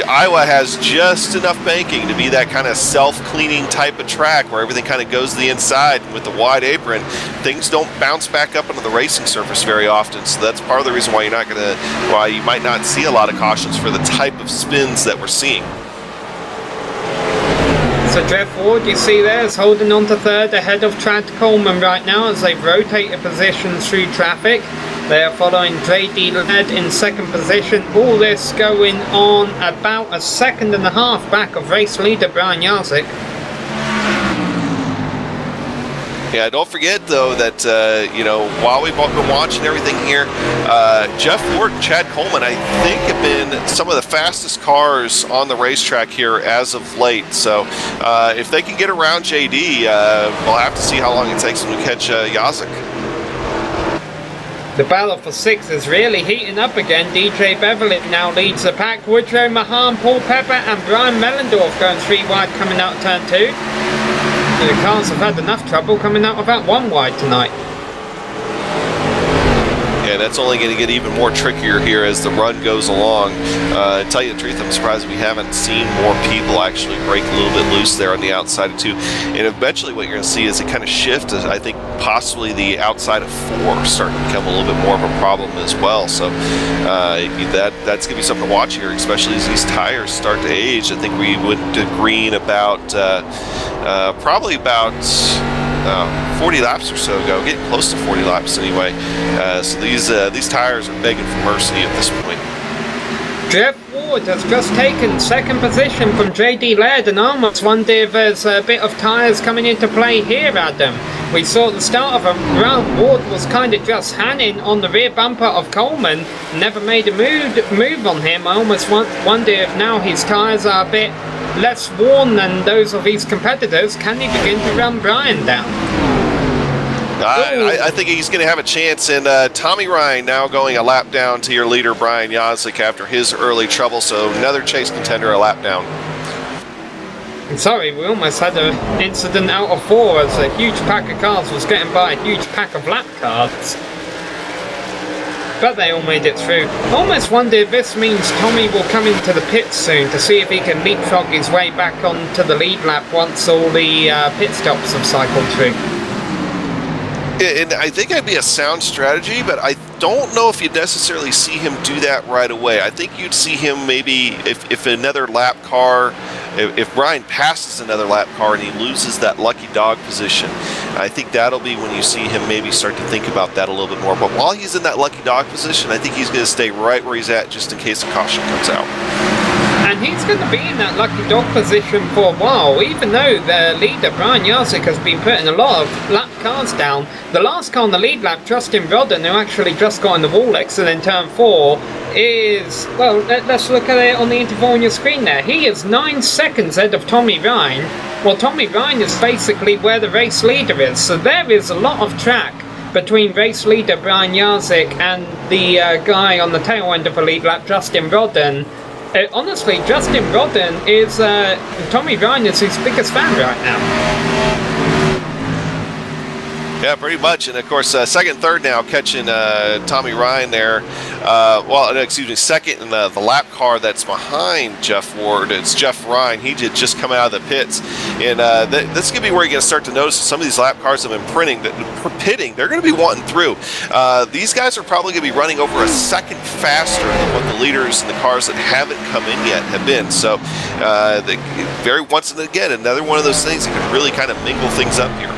Iowa has just enough banking to be that kind of self-cleaning type of track where everything kind of goes to the inside. And with the wide apron, things don't bounce back up onto the racing surface very often. So that's part of the reason why you might not see a lot of cautions for the type of spins that we're seeing. So Jeff Ward, you see there, is holding on to third ahead of Chad Coleman right now as they rotate a position through traffic. They are following J.D. Laird in second position. All this going on about 1.5 seconds back of race leader Brian Jarzik. Yeah, don't forget though that while we've been watching everything here, Jeff Ward and Chad Coleman, I think, have been some of the fastest cars on the racetrack here as of late. So if they can get around JD, we'll have to see how long it takes them to catch Jarzik. The battle for 6 is really heating up again. DJ Beverly now leads the pack. Woodrow Mahan, Paul Pepper and Brian Mellendorf going 3 wide coming out turn 2. The cars have had enough trouble coming out about 1 wide tonight. Yeah, that's only going to get even more trickier here as the run goes along. To tell you the truth, I'm surprised we haven't seen more people actually break a little bit loose there on the outside of 2. And eventually what you're going to see is it kind of shift. I think possibly the outside of 4 starting to become a little bit more of a problem as well. So that's going to be something to watch here, especially as these tires start to age. I think we went to green about probably about 40 laps or so ago, getting close to 40 laps anyway. So these tires are begging for mercy at this point. Jeff Ward has just taken second position from J.D. Laird, and I almost wonder if there's a bit of tyres coming into play here, Adam. We saw at the start of a run, Ward was kind of just hanging on the rear bumper of Coleman, never made a move on him. I almost wonder if now his tyres are a bit less worn than those of his competitors. Can he begin to run Brian down? I think he's going to have a chance, and Tommy Ryan now going a lap down to your leader Brian Jarzik after his early trouble, so another chase contender a lap down. I'm sorry, we almost had an incident out of 4 as a huge pack of cars was getting by a huge pack of lap cars. But they all made it through. I almost wonder if this means Tommy will come into the pits soon to see if he can leapfrog his way back onto the lead lap once all the pit stops have cycled through. And I think that'd be a sound strategy, but I don't know if you'd necessarily see him do that right away. I think you'd see him maybe if another lap car if Brian passes another lap car and he loses that lucky dog position, I think that'll be when you see him maybe start to think about that a little bit more. But while he's in that lucky dog position, I think he's going to stay right where he's at just in case a caution comes out. And he's going to be in that lucky dog position for a while, even though the leader, Brian Jarzik, has been putting a lot of lap cars down. The last car on the lead lap, Justin Rodden, who actually just got in the wall exit in turn 4, is, well, let's look at it on the interval on your screen there. He is 9 seconds ahead of Tommy Ryan. Well, Tommy Ryan is basically where the race leader is, so there is a lot of track between race leader Brian Jarzik and the guy on the tail end of the lead lap, Justin Rodden. Honestly, Justin Rodden is Tommy Ryan is his biggest fan right now. Yeah, pretty much. And of course, second, third now catching Tommy Ryan there. Second in the lap car that's behind Jeff Ward. It's Jeff Ryan. He did just come out of the pits. And this is going to be where you're going to start to notice some of these lap cars have been pitting. They're going to be wanting through. These guys are probably going to be running over a second faster than what the leaders in the cars that haven't come in yet have been. So once again, another one of those things that can really kind of mingle things up here.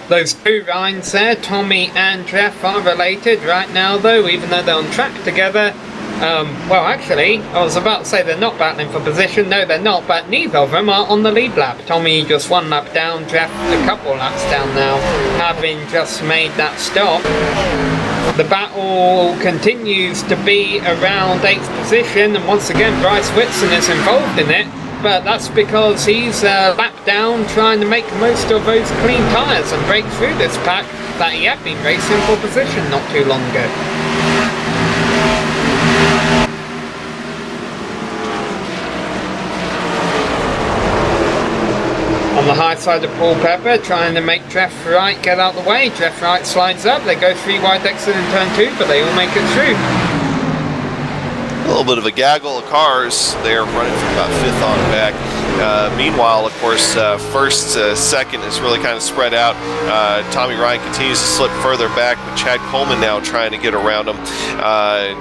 Those two Ryans there, Tommy and Jeff, are related right now though, even though they're on track together. Well, actually, I was about to say they're not battling for position. No, they're not, but neither of them are on the lead lap. Tommy just 1 lap down, Jeff a couple laps down now, having just made that stop. The battle continues to be around 8th position, and once again Bryce Whitson is involved in it. But that's because he's lapped down trying to make most of those clean tyres and break through this pack that he had been racing for position not too long ago. On the high side of Paul Pepper, trying to make Jeff Wright get out the way. Jeff Wright slides up, they go 3 wide exit in turn 2, but they all make it through. A little bit of a gaggle of cars there running from about 5th on back. Meanwhile, of course, first, second is really kind of spread out. Tommy Ryan continues to slip further back, with Chad Coleman now trying to get around him.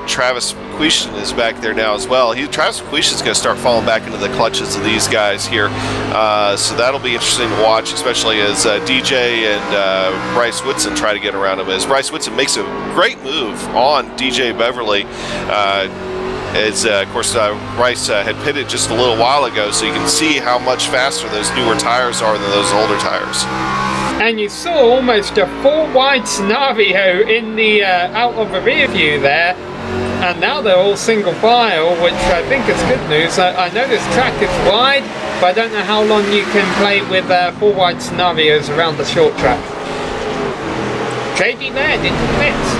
Travis McQuistion is back there now as well. Travis McQuistion is going to start falling back into the clutches of these guys here. So that'll be interesting to watch, especially as DJ and Bryce Whitson try to get around him. As Bryce Whitson makes a great move on DJ Beverly. Of course, Bryce had pitted just a little while ago, so you can see how much faster those newer tires are than those older tires. And you saw almost a 4 wide scenario in the out of the rear view there, and now they're all single file, which I think is good news. I know this track is wide, but I don't know how long you can play with 4 wide scenarios around the short track. JD Laird into the pits.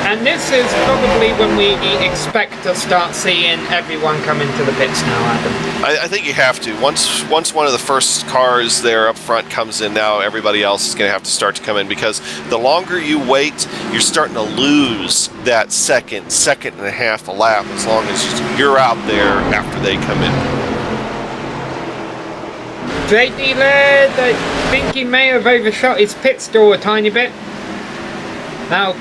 And this is probably when we expect to start seeing everyone come into the pits now, Adam. I think you have to. Once one of the first cars there up front comes in, now everybody else is going to have to start to come in, because the longer you wait, you're starting to lose that second and a half a lap as long as you're out there after they come in. JD Laird, I think he may have overshot his pit stall a tiny bit. Now,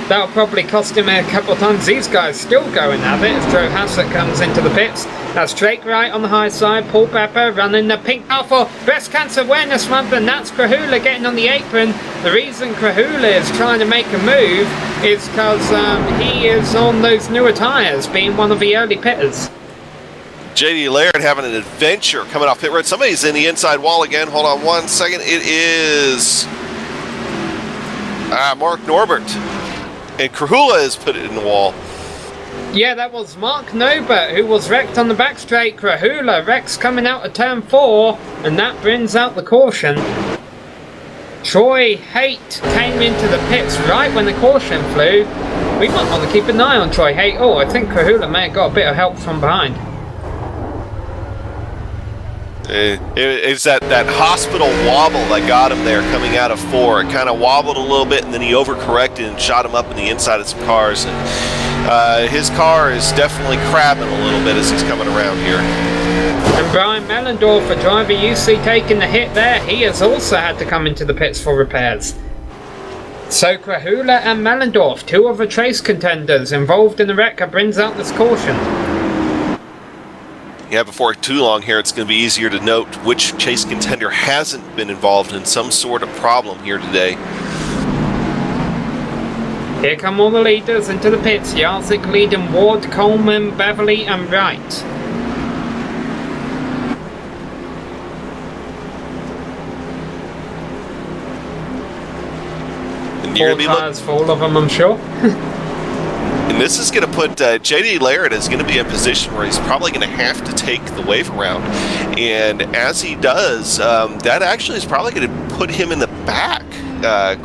that'll probably cost him a couple of times. These guys still going at it as Joe Hassett comes into the pits. That's Drake Wright on the high side, Paul Pepper running the pink car for Breast Cancer Awareness Month, and that's Krahula getting on the apron. The reason Krahula is trying to make a move is because he is on those newer tyres, being one of the early pitters. JD Laird having an adventure coming off pit road. Somebody's in the inside wall again. Hold on 1 second. It is Mark Norbert. And Krahula has put it in the wall. Yeah, that was Mark Norbert who was wrecked on the back straight. Krahula wrecks coming out of turn 4, and that brings out the caution. Troy Haight came into the pits right when the caution flew. We might want to keep an eye on Troy Haight. Oh, I think Krahula may have got a bit of help from behind. It's that hospital wobble that got him there coming out of 4. It kind of wobbled a little bit, and then he overcorrected and shot him up in the inside of some cars. And his car is definitely crabbing a little bit as he's coming around here. And Brian Mellendorf, a driver you see taking the hit there, he has also had to come into the pits for repairs. So Krahula and Mellendorf, two of the Trace contenders involved in the wreck, brings out this caution. Yeah, before too long here, it's going to be easier to note which Chase contender hasn't been involved in some sort of problem here today. Here come all the leaders into the pits. Yarzik leading Ward, Coleman, Beverly and Wright. Four tires for all of them, I'm sure. And this is going to put J.D. Laird is going to be in a position where he's probably going to have to take the wave around. And as he does, that actually is probably going to put him in the back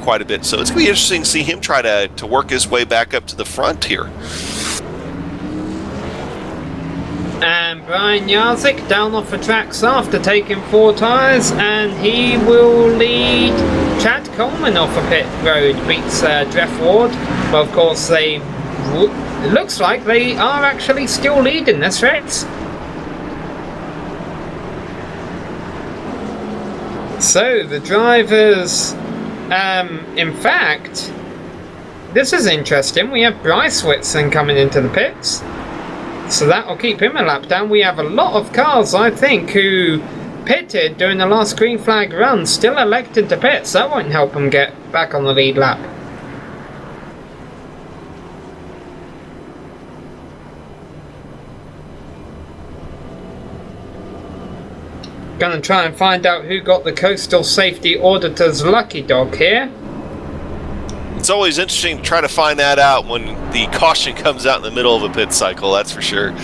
quite a bit. So it's going to be interesting to see him try to work his way back up to the front here. And Brian Yarzik down off the tracks after taking 4 tires, and he will lead Chad Coleman off a pit road, beats Jeff Ward. Well, of course, it looks like they are actually still leading this race. So the drivers, in fact, this is interesting. We have Bryce Whitson coming into the pits. So that'll keep him a lap down. We have a lot of cars, I think, who pitted during the last green flag run, still elected to pit. So that won't help them get back on the lead lap. Gonna try and find out who got the Coastal Safety Auditor's lucky dog here. It's always interesting to try to find that out when the caution comes out in the middle of a pit cycle, that's for sure.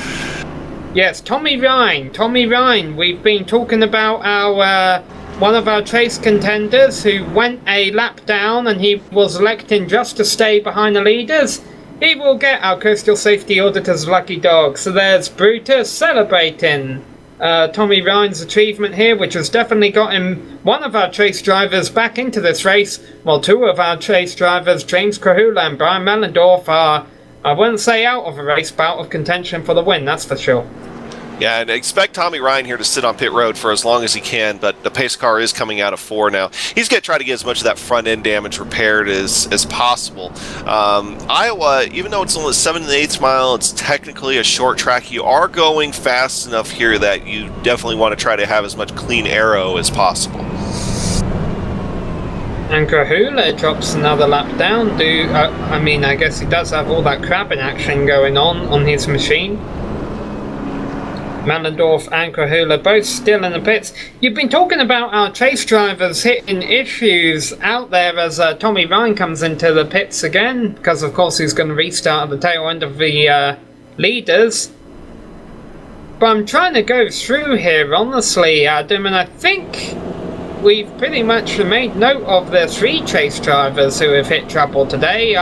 Yes, Tommy Ryan. Tommy Ryan, we've been talking about our one of our Trace contenders who went a lap down and he was electing just to stay behind the leaders. He will get our Coastal Safety Auditor's lucky dog. So there's Brutus celebrating Tommy Ryan's achievement here, which has definitely got him one of our Trace drivers back into this race, while 2 of our Trace drivers, James Krahula and Brian Mellendorf, are, I wouldn't say out of a race, but out of contention for the win, that's for sure. Yeah, and expect Tommy Ryan here to sit on pit road for as long as he can, but the pace car is coming out of 4 now. He's going to try to get as much of that front end damage repaired as possible. Iowa, even though it's only 7 1/8 mile, it's technically a short track. You are going fast enough here that you definitely want to try to have as much clean aero as possible. And Krahula drops another lap down. I guess he does have all that crabbing action going on his machine. Mellendorf and Krahula both still in the pits. You've been talking about our Trace drivers hitting issues out there as Tommy Ryan comes into the pits again, because of course he's going to restart at the tail end of the leaders. But I'm trying to go through here, honestly, Adam, and I think we've pretty much made note of the 3 Trace drivers who have hit trouble today,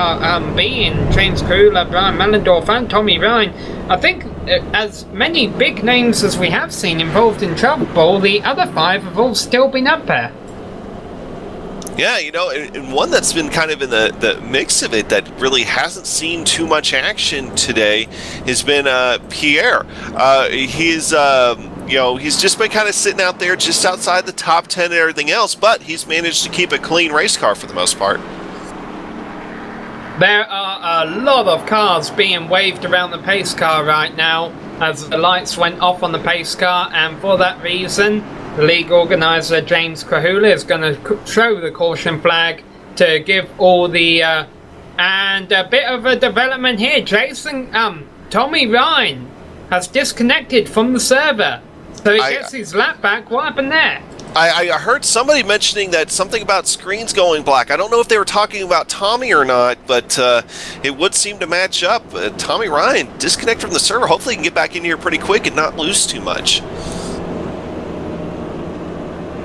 being James Krahula, Brian Mellendorf and Tommy Ryan. I think as many big names as we have seen involved in trouble, the other 5 have all still been up there. Yeah, you know, and one that's been kind of in the mix of it that really hasn't seen too much action today has been Pierre. He's just been kind of sitting out there just outside the top 10 and everything else, but he's managed to keep a clean race car for the most part. There are a lot of cars being waved around the pace car right now as the lights went off on the pace car, and for that reason the league organizer James Krahula is going to show the caution flag to give all the and a bit of a development here. Tommy Ryan has disconnected from the server, so he gets his lap back. What happened there? I heard somebody mentioning that something about screens going black. I don't know if they were talking about Tommy or not, but it would seem to match up. Tommy Ryan, disconnect from the server. Hopefully he can get back in here pretty quick and not lose too much.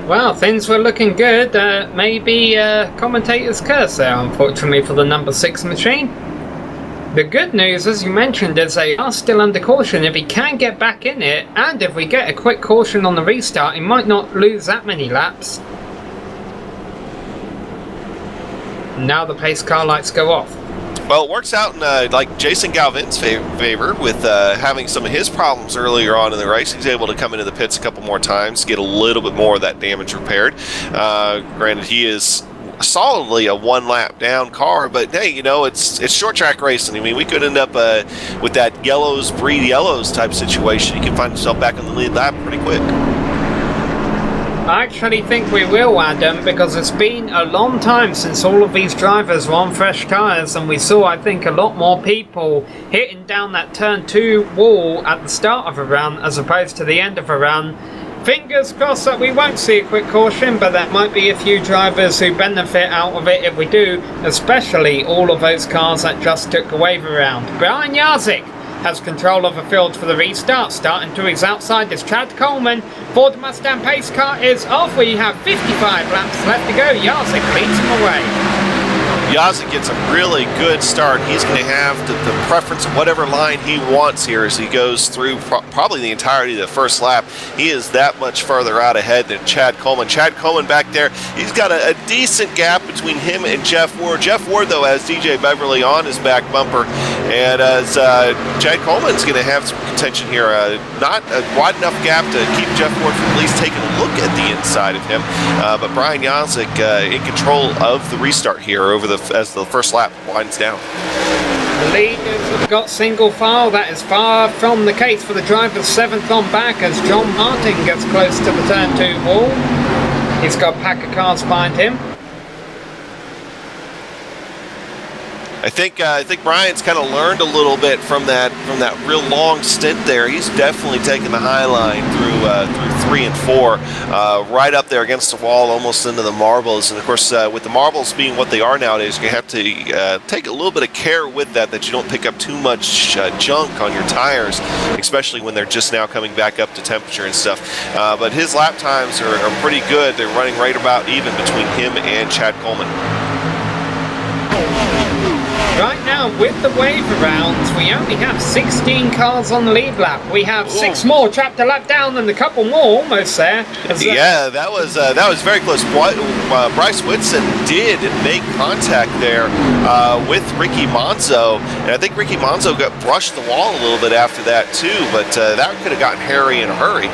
Well, things were looking good. Maybe commentator's curse there, unfortunately, for the number 6 machine. The good news, as you mentioned, is they are still under caution. If he can get back in it, and if we get a quick caution on the restart, he might not lose that many laps. Now the pace car lights go off. Well, it works out in like Jason Galvin's favor with having some of his problems earlier on in the race. He's able to come into the pits a couple more times, get a little bit more of that damage repaired. Granted, he is solidly a one lap down car. But hey, you know, it's short track racing. I mean, we could end up with that yellows breed yellows type situation. You can find yourself back on the lead lap pretty quick. I actually think we will, Adam, because it's been a long time since all of these drivers were on fresh tyres, and we saw, I think, a lot more people hitting down that turn 2 wall at the start of a run as opposed to the end of a run. Fingers crossed that we won't see a quick caution, but there might be a few drivers who benefit out of it if we do, especially all of those cars that just took the wave around. Brian Jarzyk has control of the field for the restart. Starting to his outside is Chad Coleman. Ford Mustang pace car is off. We have 55 laps left to go. Jarzyk leads him away. Jarzyk gets a really good start. He's going to have the preference of whatever line he wants here as he goes through probably the entirety of the first lap. He is that much further out ahead than Chad Coleman. Chad Coleman back there, he's got a decent gap between him and Jeff Ward. Jeff Ward, though, has DJ Beverly on his back bumper. And as Chad Coleman's going to have some contention here, not a wide enough gap to keep Jeff Ward from at least taking a look at the inside of him. But Brian Jarzyk in control of the restart here as the first lap winds down. The leaders have got single file. That is far from the case for the drivers 7th on back as John Martin gets close to the turn 2 wall. He's got a pack of cars behind him. I think Brian's kind of learned a little bit from that real long stint there. He's definitely taken the high line through 3 and 4, right up there against the wall, almost into the marbles. And of course, with the marbles being what they are nowadays, you have to take a little bit of care with that you don't pick up too much junk on your tires, especially when they're just now coming back up to temperature and stuff. But his lap times are pretty good. They're running right about even between him and Chad Coleman. Right now, with the wave arounds, we only have 16 cars on the lead lap. We have 6 more trapped a lap down and a couple more almost there. Yeah, that was very close. Bryce Whitson did make contact there with Ricky Monzo, and I think Ricky Monzo got brushed the wall a little bit after that too, but that could have gotten hairy in a hurry.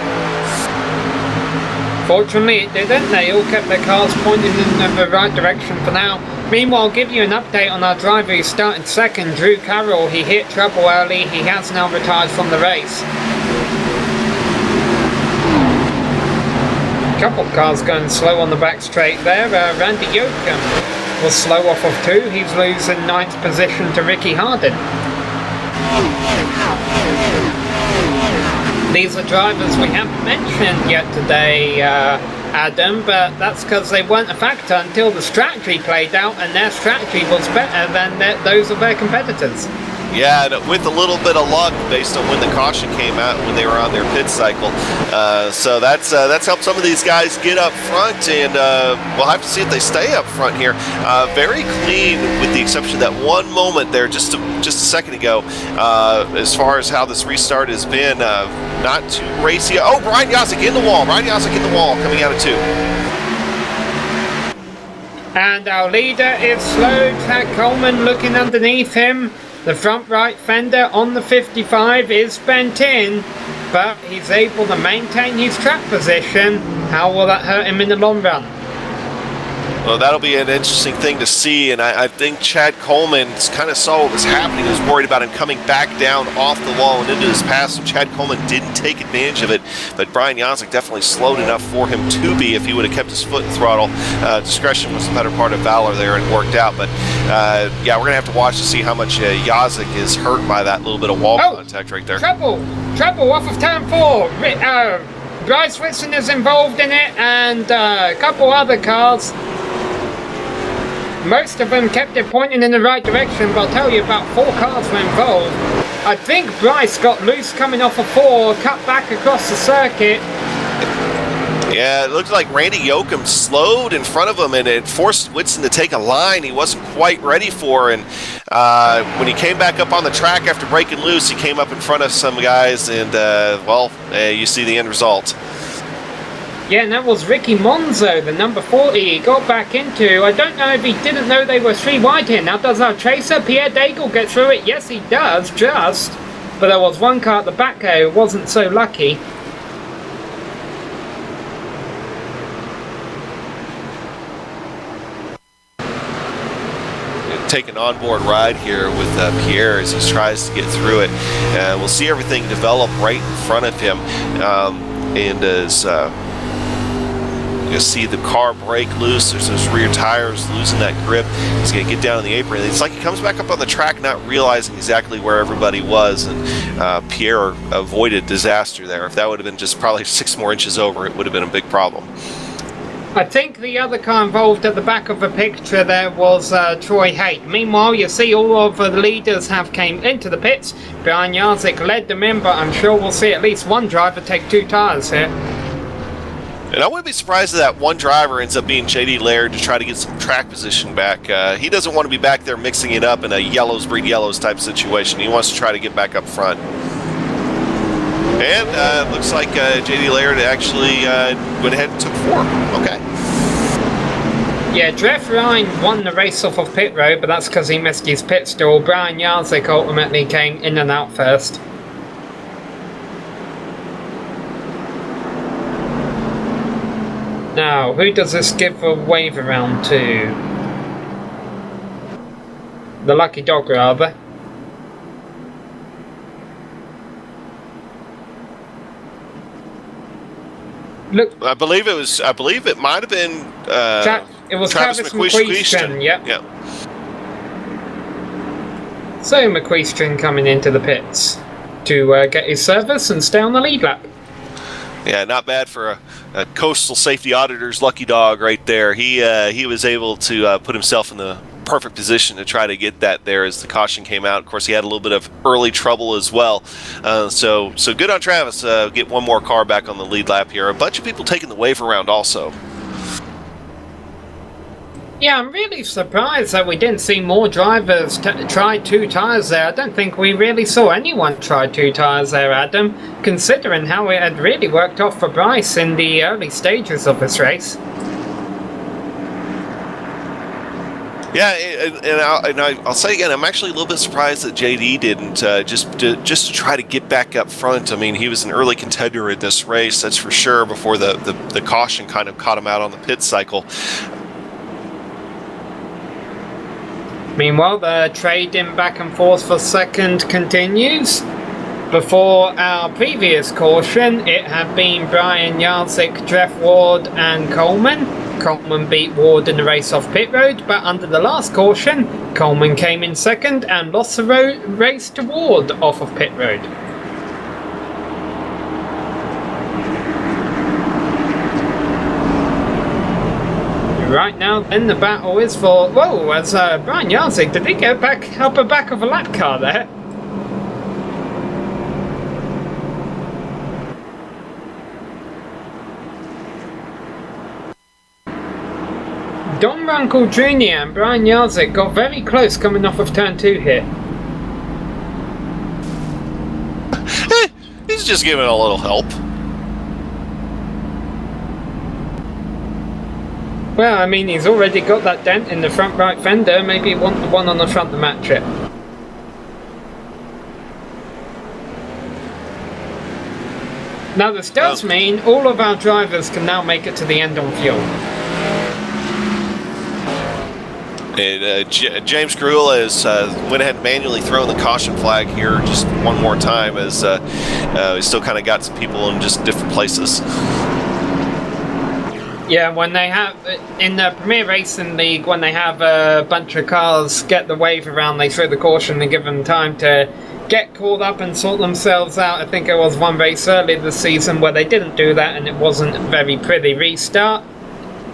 Fortunately, it didn't. They all kept their cars pointed in the right direction for now. Meanwhile, I'll give you an update on our driver who started 2nd, Drew Carroll. He hit trouble early. He has now retired from the race. Couple of cars going slow on the back straight there. Randy Yoakum was slow off of 2. He's losing 9th position to Ricky Hardin. These are drivers we haven't mentioned yet today, Adam, but that's because they weren't a factor until the strategy played out, and their strategy was better than those of their competitors. Yeah, and with a little bit of luck based on when the caution came out when they were on their pit cycle. So that's helped some of these guys get up front, and we'll have to see if they stay up front here. Very clean, with the exception of that one moment there just a second ago, as far as how this restart has been. Not too racy. Oh, Brian Jarzyk in the wall. Brian Jarzyk in the wall coming out of 2. And our leader is slow. Chad Coleman looking underneath him. The front right fender on the 55 is bent in, but he's able to maintain his track position. How will that hurt him in the long run? Well, that'll be an interesting thing to see, and I think Chad Coleman kind of saw what was happening. He was worried about him coming back down off the wall and into his pass, so Chad Coleman didn't take advantage of it, but Brian Jarzyk definitely slowed enough for him to be if he would have kept his foot in throttle. Discretion was the better part of valor there and worked out, but yeah, we're going to have to watch to see how much Jarzyk is hurt by that little bit of wall contact right there. Trouble off of turn 4. Bryce Whitson is involved in it, and a couple other cars. Most of them kept it pointing in the right direction, but I'll tell you about 4 cars were involved. I think Bryce got loose coming off of 4, cut back across the circuit. Yeah, it looked like Randy Yoakum slowed in front of him, and it forced Whitson to take a line he wasn't quite ready for. And when he came back up on the track after breaking loose, he came up in front of some guys, and well, you see the end result. Yeah, and that was Ricky Monzo, the number 40, he got back into. I don't know if he didn't know they were 3 wide here. Now, does our chaser, Pierre Daigle, get through it? Yes, he does, just. But there was one car at the back who wasn't so lucky. take an onboard ride here with Pierre as he tries to get through it. We'll see everything develop right in front of him, and as you see the car brake loose, there's those rear tires losing that grip. He's going to get down on the apron. It's like he comes back up on the track not realizing exactly where everybody was, and Pierre avoided disaster there. If that would have been just probably 6 more inches over, it would have been a big problem. I think the other car involved at the back of the picture there was Troy Haight. Meanwhile, you see all of the leaders have came into the pits. Brian Jarzik led them in, but I'm sure we'll see at least one driver take 2 tires here. And I wouldn't be surprised if that one driver ends up being JD Laird to try to get some track position back. He doesn't want to be back there mixing it up in a yellows breed yellows type situation. He wants to try to get back up front. And looks like JD Laird actually went ahead and took 4. Okay. Yeah, Jeff Ryan won the race off of pit road, but that's because he missed his pit stall. Brian Jarzik ultimately came in and out first. Now, who does this give a wave around to? The lucky dog, rather. Look, I believe it might have been it was Travis McQueeston. Yep. So McQueeston coming into the pits to get his service and stay on the lead lap. Yeah, not bad for a coastal safety auditor's lucky dog right there. He was able to put himself in the perfect position to try to get that there as the caution came out. Of course, he had a little bit of early trouble as well. So good on Travis. Get one more car back on the lead lap here. A bunch of people taking the wave around also. Yeah, I'm really surprised that we didn't see more drivers try 2 tires there. I don't think we really saw anyone try 2 tires there, Adam, considering how it had really worked off for Bryce in the early stages of this race. Yeah, and I'll say again, I'm actually a little bit surprised that JD didn't just to try to get back up front. I mean, he was an early contender in this race, that's for sure, before the caution kind of caught him out on the pit cycle. Meanwhile, the trade-in back and forth for second continues. Before our previous caution, it had been Brian Jarzik, Jeff Ward and Coleman. Coleman beat Ward in the race off pit road, but under the last caution, Coleman came in second and lost the race to Ward off of pit road. Right now, then the battle is for... Whoa, as Brian Jarzik, did he go back up the back of a lap car there? Don Runkle Jr. and Brian Jarzik got very close coming off of turn 2 here. He's just giving a little help. Well, I mean, he's already got that dent in the front right fender. Maybe he want the one on the front to match it. Now, this does mean all of our drivers can now make it to the end on fuel. And James Gruel has went ahead and manually thrown the caution flag here just one more time, as we still kind of got some people in just different places. Yeah, when they have, in the Premier Racing League, when they have a bunch of cars get the wave around, they throw the caution and give them time to get caught up and sort themselves out. I think there was one race earlier this season where they didn't do that and it wasn't a very pretty restart.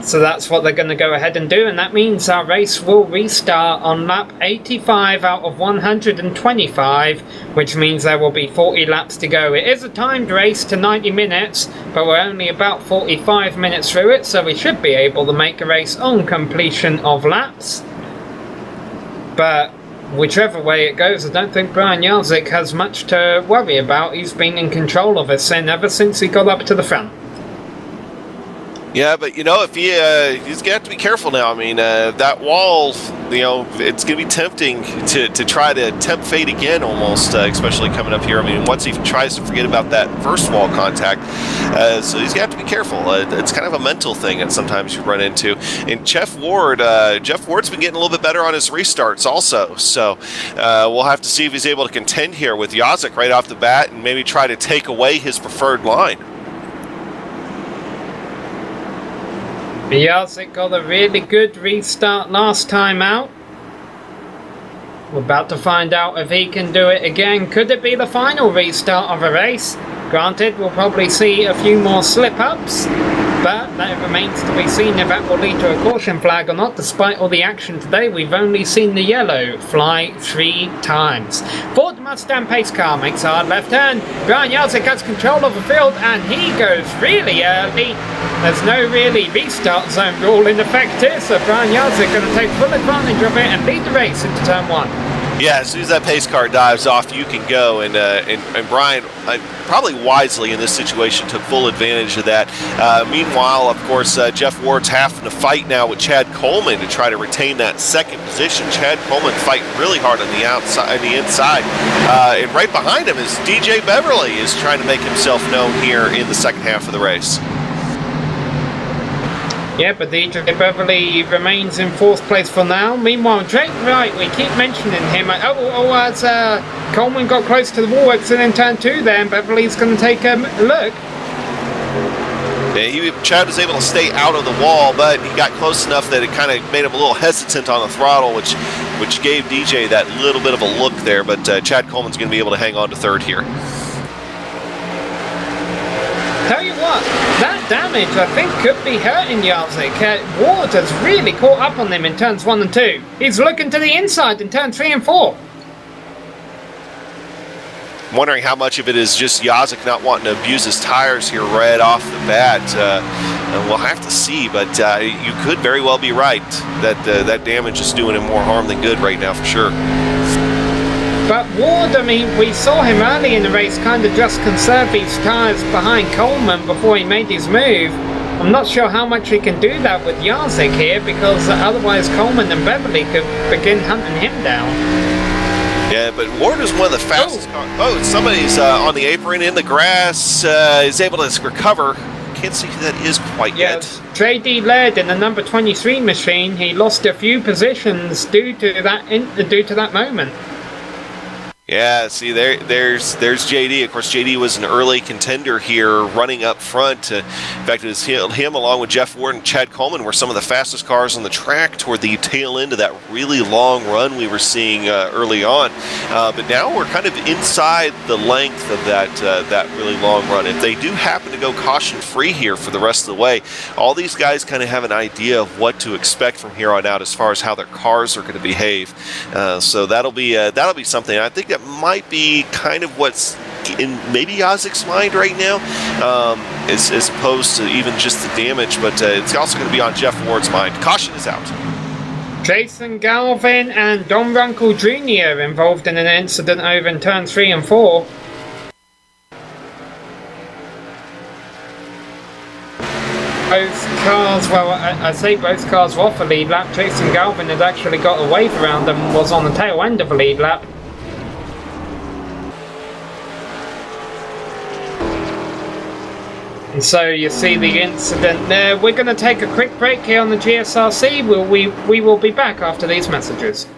So that's what they're going to go ahead and do, and that means our race will restart on lap 85 out of 125, which means there will be 40 laps to go. It is a timed race to 90 minutes, but we're only about 45 minutes through it, so we should be able to make a race on completion of laps. But whichever way it goes, I don't think Brian Jarzik has much to worry about. He's been in control of this thing ever since he got up to the front. Yeah, but if he's got to be careful now. I mean, that wall, it's going to be tempting to try to tempt fate again, almost, especially coming up here. I mean, once he tries to forget about that first wall contact, so he's got to be careful. It's kind of a mental thing that sometimes you run into. And Jeff Ward's been getting a little bit better on his restarts, also. So we'll have to see if he's able to contend here with Yazik right off the bat, and maybe try to take away his preferred line. Yazik got a really good restart last time out. We're about to find out if he can do it again. Could it be the final restart of a race? Granted, we'll probably see a few more slip-ups, but that remains to be seen if that will lead to a caution flag or not. Despite all the action today, we've only seen the yellow fly 3 times. Ford Mustang pace car makes a hard left turn. Brian Yazik has control of the field, and he goes really early. There's no really restart zone rule in effect here, so Brian Yazik going to take full advantage of it and lead the race into turn 1. Yeah, as soon as that pace car dives off, you can go. And Brian, probably wisely in this situation, took full advantage of that. Meanwhile, of course, Jeff Ward's having to fight now with Chad Coleman to try to retain that second position. Chad Coleman fighting really hard on the outside, the inside. And right behind him is DJ Beverly is trying to make himself known here in the second half of the race. Yeah, but DJ Beverly remains in 4th place for now. Meanwhile, Drake Wright, we keep mentioning him. As Coleman got close to the wall exit in turn 2 there, and Beverly's going to take a look. Yeah, Chad was able to stay out of the wall, but he got close enough that it kind of made him a little hesitant on the throttle, which gave DJ that little bit of a look there. But Chad Coleman's going to be able to hang on to 3rd here. Tell you what, that damage I think could be hurting Yazik. Ward has really caught up on him in turns 1 and 2. He's looking to the inside in turn 3 and 4. Wondering how much of it is just Yazik not wanting to abuse his tires here right off the bat. We'll have to see, but you could very well be right that that damage is doing him more harm than good right now for sure. But Ward, I mean, we saw him early in the race kind of just conserve his tyres behind Coleman before he made his move. I'm not sure how much he can do that with Yazik here, because otherwise Coleman and Beverly could begin hunting him down. Yeah, but Ward is one of the fastest cars. Oh, somebody's on the apron in the grass, is able to recover. Can't see who that is quite yet. JD led in the number 23 machine. He lost a few positions due to that moment. Yeah, see, there's JD. Of course, JD was an early contender here, running up front. In fact, it was him along with Jeff Ward and Chad Coleman were some of the fastest cars on the track toward the tail end of that really long run we were seeing early on. But now we're kind of inside the length of that really long run. If they do happen to go caution-free here for the rest of the way, all these guys kind of have an idea of what to expect from here on out as far as how their cars are going to behave. So that'll be something. I think that might be kind of what's in maybe Yazik's mind right now, as opposed to even just the damage, but it's also going to be on Jeff Ward's mind. Caution is out. Jason Galvin and Don Runkle Jr. involved in an incident over in turn 3 and 4. Both cars, well, I say both cars were off the lead lap. Jason Galvin had actually got a wave around them and was on the tail end of the lead lap. And so you see the incident there. We're going to take a quick break here on the GSRC. We will be back after these messages.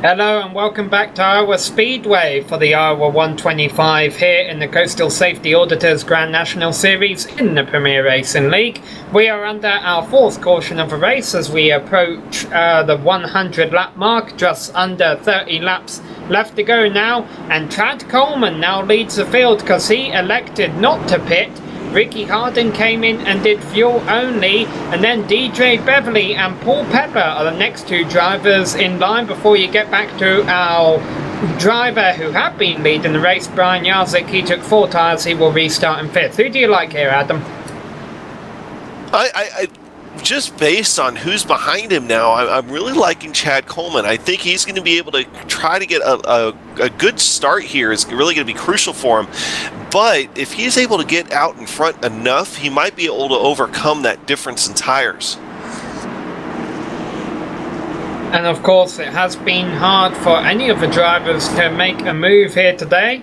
Hello and welcome back to Iowa Speedway for the Iowa 125 here in the Coastal Safety Auditors Grand National Series in the Premier Racing League. We are under our fourth caution of the race as we approach the 100 lap mark, just under 30 laps left to go now, and Chad Coleman now leads the field because he elected not to pit. Ricky Hardin came in and did fuel only, and then DJ Beverly and Paul Pepper are the next two drivers in line before you get back to our driver who had been leading the race, Brian Jarzik. He took 4 tyres, he will restart in 5th. Who do you like here, Adam? I just based on who's behind him now, I'm really liking Chad Coleman. I think he's going to be able to try to get a good start here. It's really going to be crucial for him. But if he's able to get out in front enough, he might be able to overcome that difference in tires. And of course, it has been hard for any of the drivers to make a move here today.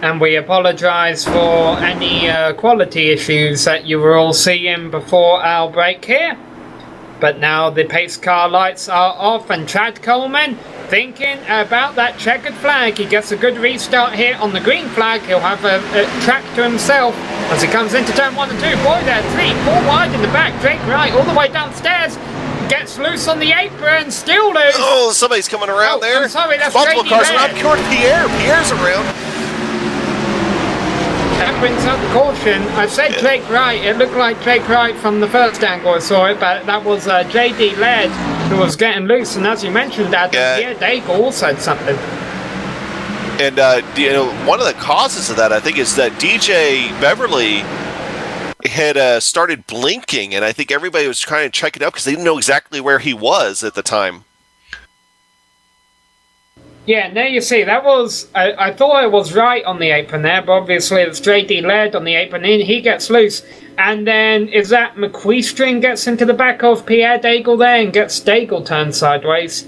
And we apologise for any quality issues that you were all seeing before our break here. But now the pace car lights are off, and Chad Coleman thinking about that checkered flag. He gets a good restart here on the green flag. He'll have a track to himself as he comes into turn 1 and 2. Boy, there, 3, 4 wide in the back. Drake Wright all the way downstairs. Gets loose on the apron, still loose. Oh, somebody's coming around there. I'm sorry, that's multiple JD cars Laird. around. Pierre. Pierre's around. That brings up the caution. I said Drake Wright. It looked like Drake Wright from the first angle I saw it, but that was JD Laird who was getting loose. And as you mentioned, Adam, Pierre Daigle also had something. And one of the causes of that, I think, is that DJ Beverly had started blinking, and I think everybody was trying to check it out because they didn't know exactly where he was at the time. Yeah, now you see, that was, I thought it was right on the apron there, but obviously it's JD Laird on the apron, and he gets loose. And then, is that McQueestring gets into the back of Pierre Daigle there and gets Daigle turned sideways?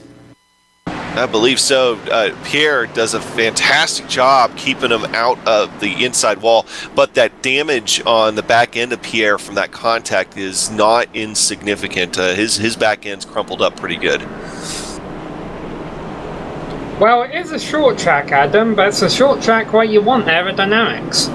I believe so. Pierre does a fantastic job keeping him out of the inside wall, but that damage on the back end of Pierre from that contact is not insignificant. His back end's crumpled up pretty good. Well, it is a short track, Adam, but it's a short track where you want aerodynamics.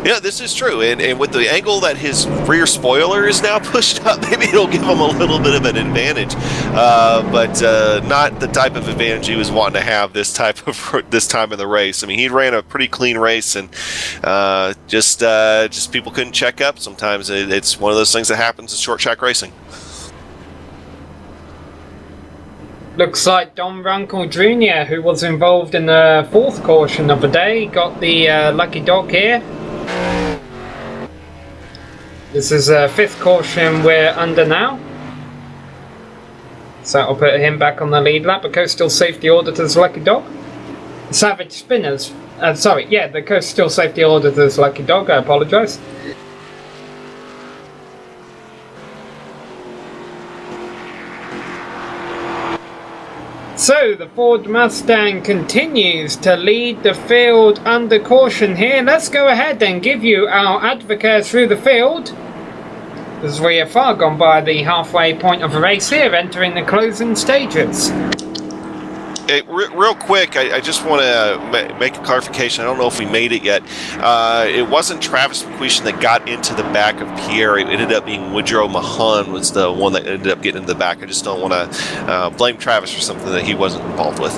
Yeah, this is true, and with the angle that his rear spoiler is now pushed up, maybe it'll give him a little bit of an advantage, but not the type of advantage he was wanting to have this time in the race. I mean, he ran a pretty clean race, and just people couldn't check up. Sometimes it's one of those things that happens in short track racing. Looks like Don Runkle Jr., who was involved in the fourth caution of the day, got the lucky dog here. This is a fifth caution we're under now. So that'll put him back on the lead lap. The Coastal Safety Auditor's lucky dog. Savage Spinners. The Coastal Safety Auditor's lucky dog, I apologise. So the Ford Mustang continues to lead the field under caution here. Let's go ahead and give you our advocate through the field, as we are far gone by the halfway point of the race here, entering the closing stages. Real quick, I just want to make a clarification. I don't know if we made it yet. It wasn't Travis McQueestion that got into the back of Pierre. It ended up being Woodrow Mahan was the one that ended up getting in the back. I just don't want to blame Travis for something that he wasn't involved with.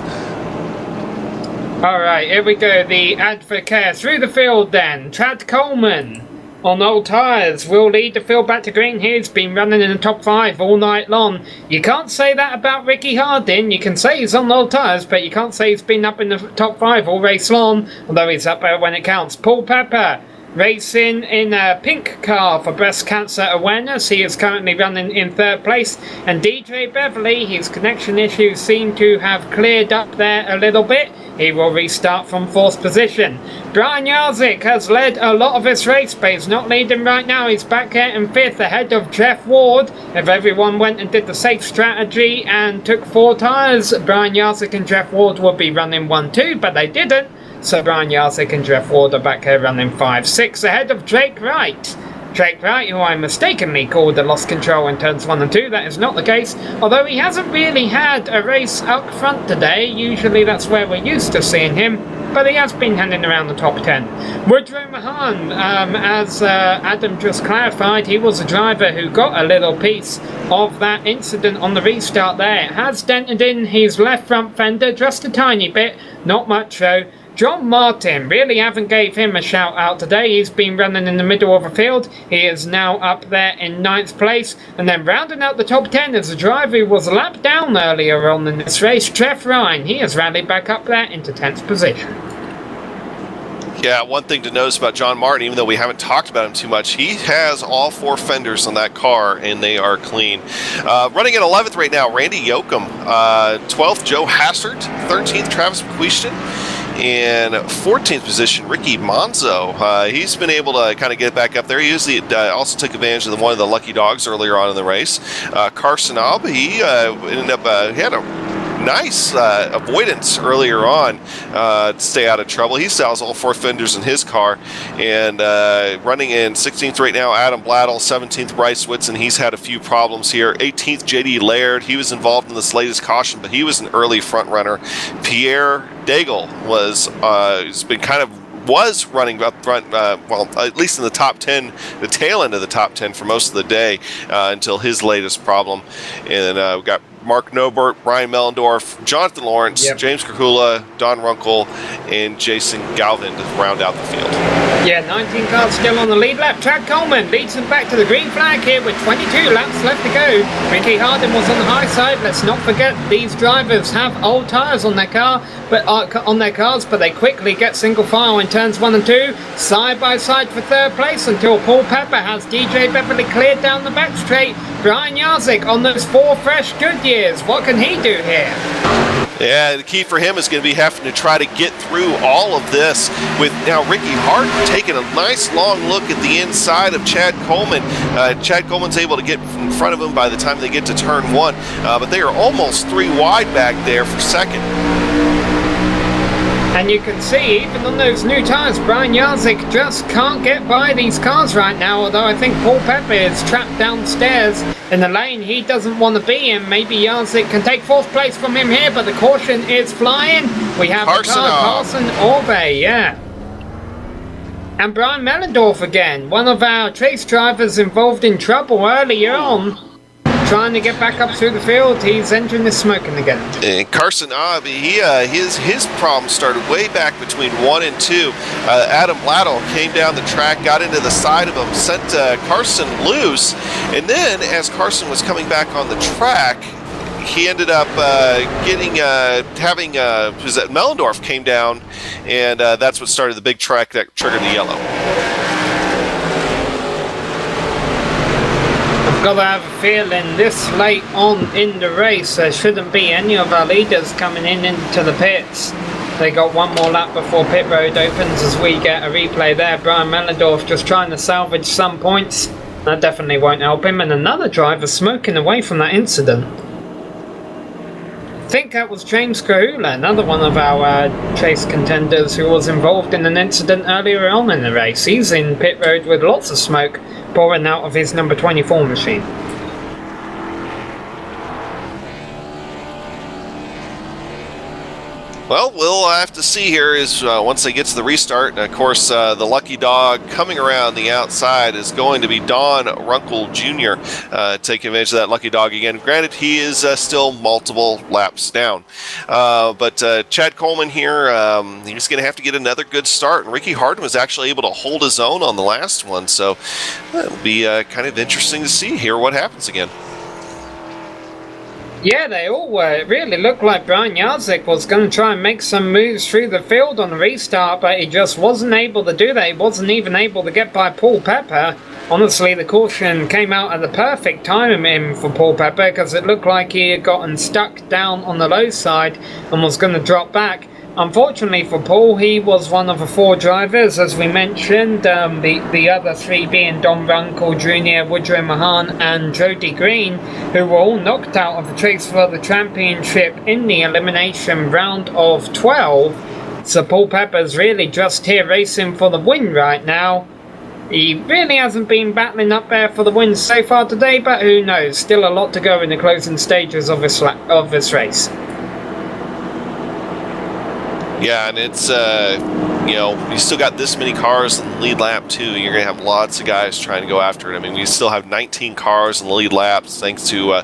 All right, here we go. The advocate through the field then. Chad Coleman on old tyres will lead the field back to green. He's been running in the top 5 all night long. You can't say that about Ricky Hardin. You can say he's on old tyres, but you can't say he's been up in the top 5 all race long, although he's up there when it counts. Paul Pepper racing in a pink car for breast cancer awareness. He is currently running in 3rd place. And DJ Beverly, his connection issues seem to have cleared up there a little bit. He will restart from 4th position. Brian Jarzik has led a lot of this race, but he's not leading right now. He's back here in 5th ahead of Jeff Ward. If everyone went and did the safe strategy and took 4 tyres, Brian Jarzik and Jeff Ward would be running 1-2, but they didn't. So Brian Jarzik and Jeff Ward are back here running 5-6 ahead of Drake Wright. Jake Wright, who I mistakenly called the lost control in turns 1 and 2. That is not the case, although he hasn't really had a race up front today. Usually that's where we're used to seeing him, but he has been hanging around the top 10. Woodrow Mahan, as Adam just clarified, he was a driver who got a little piece of that incident on the restart there. It has dented in his left front fender just a tiny bit, not much though. John Martin, really haven't gave him a shout out today. He's been running in the middle of the field. He is now up there in 9th place. And then rounding out the top 10 is a driver who was lapped down earlier on in this race, Jeff Ryan. He has rallied back up there into 10th position. Yeah, one thing to notice about John Martin, even though we haven't talked about him too much, he has all 4 fenders on that car, and they are clean. Running in 11th right now, Randy Yoakum. 12th, Joe Hassert. 13th, Travis McQuiston. In 14th position, Ricky Monzo. He's been able to kind of get back up there. He usually also took advantage of one of the lucky dogs earlier on in the race. Carson Obb, he ended up, he had a nice avoidance earlier on to stay out of trouble. He still has all 4 fenders in his car. And running in 16th right now, Adam Blattle. 17th, Bryce Whitson. He's had a few problems here. 18th, JD Laird. He was involved in this latest caution, but he was an early front runner. Pierre Daigle has been kind of running up front, well, at least in the top 10, the tail end of the top 10 for most of the day until his latest problem. And we've got Mark Nobert, Brian Mellendorf, Jonathan Lawrence, James Krahula, Don Runkle, and Jason Galvin to round out the field. Yeah, 19 cars still on the lead lap. Chad Coleman leads them back to the green flag here with 22 laps left to go. Ricky Hardin was on the high side. Let's not forget these drivers have old tyres on their car, but they quickly get single file in turns 1 and 2, side by side for 3rd place until Paul Pepper has DJ Beverly cleared down the back straight. Brian Jarzik on those 4 fresh Goodyears. What can he do here? Yeah, the key for him is going to be having to try to get through all of this with now Ricky Hart taking a nice long look at the inside of Chad Coleman. Chad Coleman's able to get in front of him by the time they get to turn 1, but they are almost 3 wide back there for 2nd. And you can see, even on those new tyres, Brian Jarzik just can't get by these cars right now, although I think Paul Pepper is trapped downstairs in the lane he doesn't want to be in. Maybe Jarzik can take 4th place from him here, but the caution is flying. We have Carson Orbe, yeah. And Brian Mellendorf again, one of our chase drivers involved in trouble earlier on. Trying to get back up through the field, he's entering the smoking again. And Carson Obb, his problem started way back between 1 and 2. Adam Blattle came down the track, got into the side of him, sent Carson loose, and then as Carson was coming back on the track, he ended up Mellendorf came down, and that's what started the big track that triggered the yellow. Got to have a feeling this late on in the race there shouldn't be any of our leaders coming into the pits. They got one more lap before pit road opens as we get a replay there. Brian Mellendorf just trying to salvage some points. That definitely won't help him. And another driver smoking away from that incident. I think that was James Krahula, another one of our chase contenders who was involved in an incident earlier on in the race. He's in pit road with lots of smoke pouring out of his number 24 machine. Well, we'll have to see here is once they get to the restart. And of course, the lucky dog coming around the outside is going to be Don Runkle Jr. Taking advantage of that lucky dog again. Granted, he is still multiple laps down. But Chad Coleman here, he's going to have to get another good start. And Ricky Hardin was actually able to hold his own on the last one. So it'll be kind of interesting to see here what happens again. Yeah, they all were. It really looked like Brian Jarzik was going to try and make some moves through the field on the restart, but he just wasn't able to do that. He wasn't even able to get by Paul Pepper. Honestly, the caution came out at the perfect time for Paul Pepper because it looked like he had gotten stuck down on the low side and was going to drop back. Unfortunately for Paul, he was one of the 4 drivers, as we mentioned, the other 3 being Don Runkle Jr., Woodrow Mahan and Jody Green, who were all knocked out of the chase for the championship in the elimination round of 12. So Paul Pepper's really just here racing for the win right now. He really hasn't been battling up there for the win so far today, but who knows? Still a lot to go in the closing stages of this race. Yeah, and it's, you know, you still got this many cars in the lead lap, too. You're going to have lots of guys trying to go after it. I mean, we still have 19 cars in the lead laps, thanks to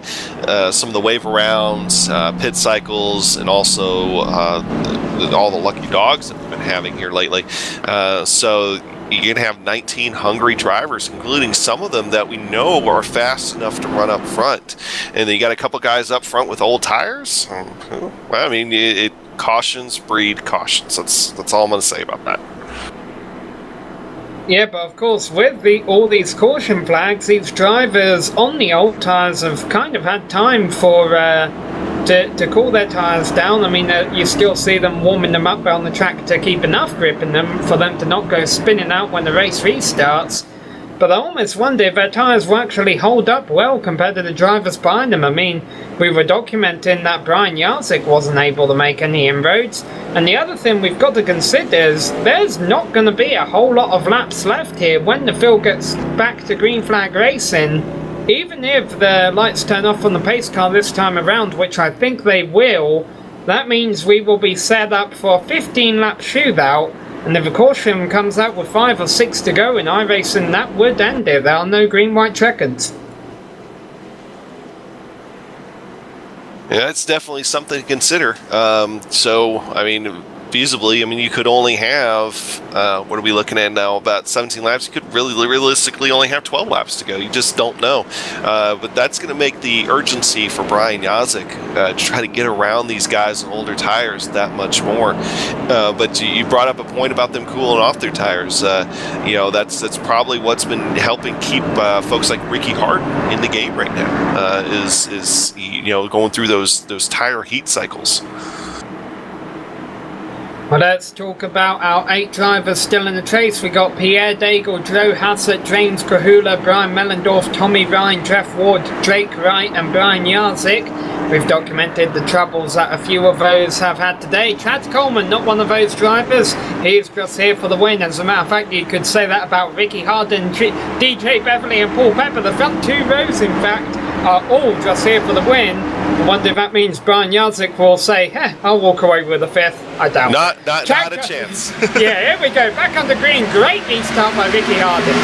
some of the wave arounds, pit cycles, and also all the lucky dogs that we've been having here lately. So you're going to have 19 hungry drivers, including some of them that we know are fast enough to run up front. And then you got a couple guys up front with old tires. Well, I mean, cautions breed cautions. That's all I'm going to say about that. Yeah, but of course, with all these caution flags, these drivers on the old tires have kind of had time for to cool their tires down. I mean, you still see them warming them up on the track to keep enough grip in them for them to not go spinning out when the race restarts. But I almost wonder if their tires will actually hold up well compared to the drivers behind them. I mean, we were documenting that Brian Jarzik wasn't able to make any inroads. And the other thing we've got to consider is there's not going to be a whole lot of laps left here when the field gets back to green flag racing. Even if the lights turn off on the pace car this time around, which I think they will, that means we will be set up for a 15-lap shootout. And if a caution comes out with 5 or 6 to go in iRacing, that would end it. There are no green-white checkers. Yeah, it's definitely something to consider. So, I mean, feasibly, I mean, you could only have, what are we looking at now, about 17 laps. You could really realistically only have 12 laps to go. You just don't know. But that's going to make the urgency for Brian Jarzik to try to get around these guys on older tires that much more. But you brought up a point about them cooling off their tires. You know, that's probably what's been helping keep folks like Ricky Harden in the game right now, is you know, going through those tire heat cycles. Well, let's talk about our 8 drivers still in the chase. We got Pierre Daigle, Joe Hassett, James Kahula, Brian Mellendorf, Tommy Ryan, Jeff Ward, Drake Wright and Brian Jarzik. We've documented the troubles that a few of those have had today. Chad Coleman, not one of those drivers. He's just here for the win. As a matter of fact, you could say that about Ricky Harden, DJ Beverly and Paul Pepper. The front 2 rows, in fact, are all just here for the win. I wonder if that means Brian Jarzik will say, I'll walk away with a 5th. I doubt it. Not a chance. Yeah, here we go. Back on the green. Great restart by Ricky Harden.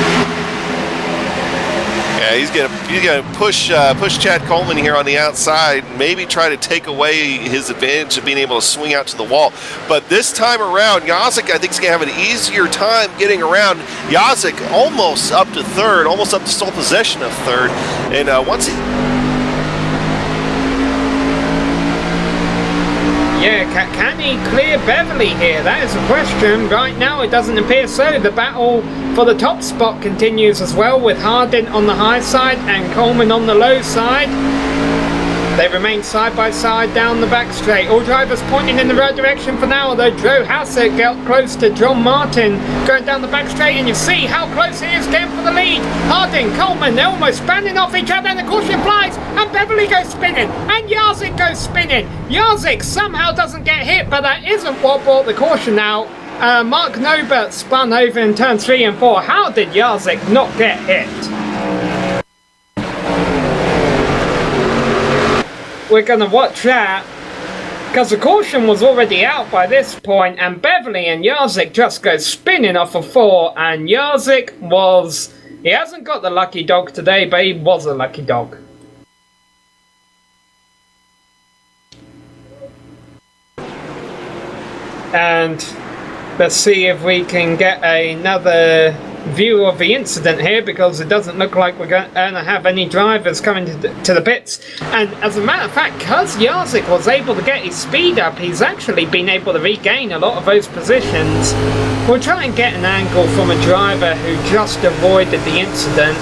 Yeah, he's gonna push Chad Coleman here on the outside, maybe try to take away his advantage of being able to swing out to the wall. But this time around, Jarzik, I think, is gonna have an easier time getting around. Jarzik almost up to 3rd, almost up to sole possession of 3rd, and once he. Yeah, can he clear Beverly here? That is a question. Right now, it doesn't appear so. The battle for the top spot continues as well, with Hardin on the high side and Coleman on the low side. They remain side by side down the back straight. All drivers pointing in the right direction for now, although Joe Hassett got close to John Martin going down the back straight, and you see how close he is getting for the lead. Hardin, Coleman, they're almost spanning off each other, and the caution flies, and Beverly goes spinning, and Jarzik goes spinning. Jarzik somehow doesn't get hit, but that isn't what brought the caution out. Mark Nobert spun over in turns 3 and 4. How did Jarzik not get hit? We're gonna watch that, because the caution was already out by this point, and Beverly and Jarzik just go spinning off of 4, and Jarzik he hasn't got the lucky dog today, but he was a lucky dog. And let's see if we can get another view of the incident here, because it doesn't look like we're going to have any drivers coming to the pits. And as a matter of fact, because Jarzik was able to get his speed up, he's actually been able to regain a lot of those positions. We'll try and get an angle from a driver who just avoided the incident.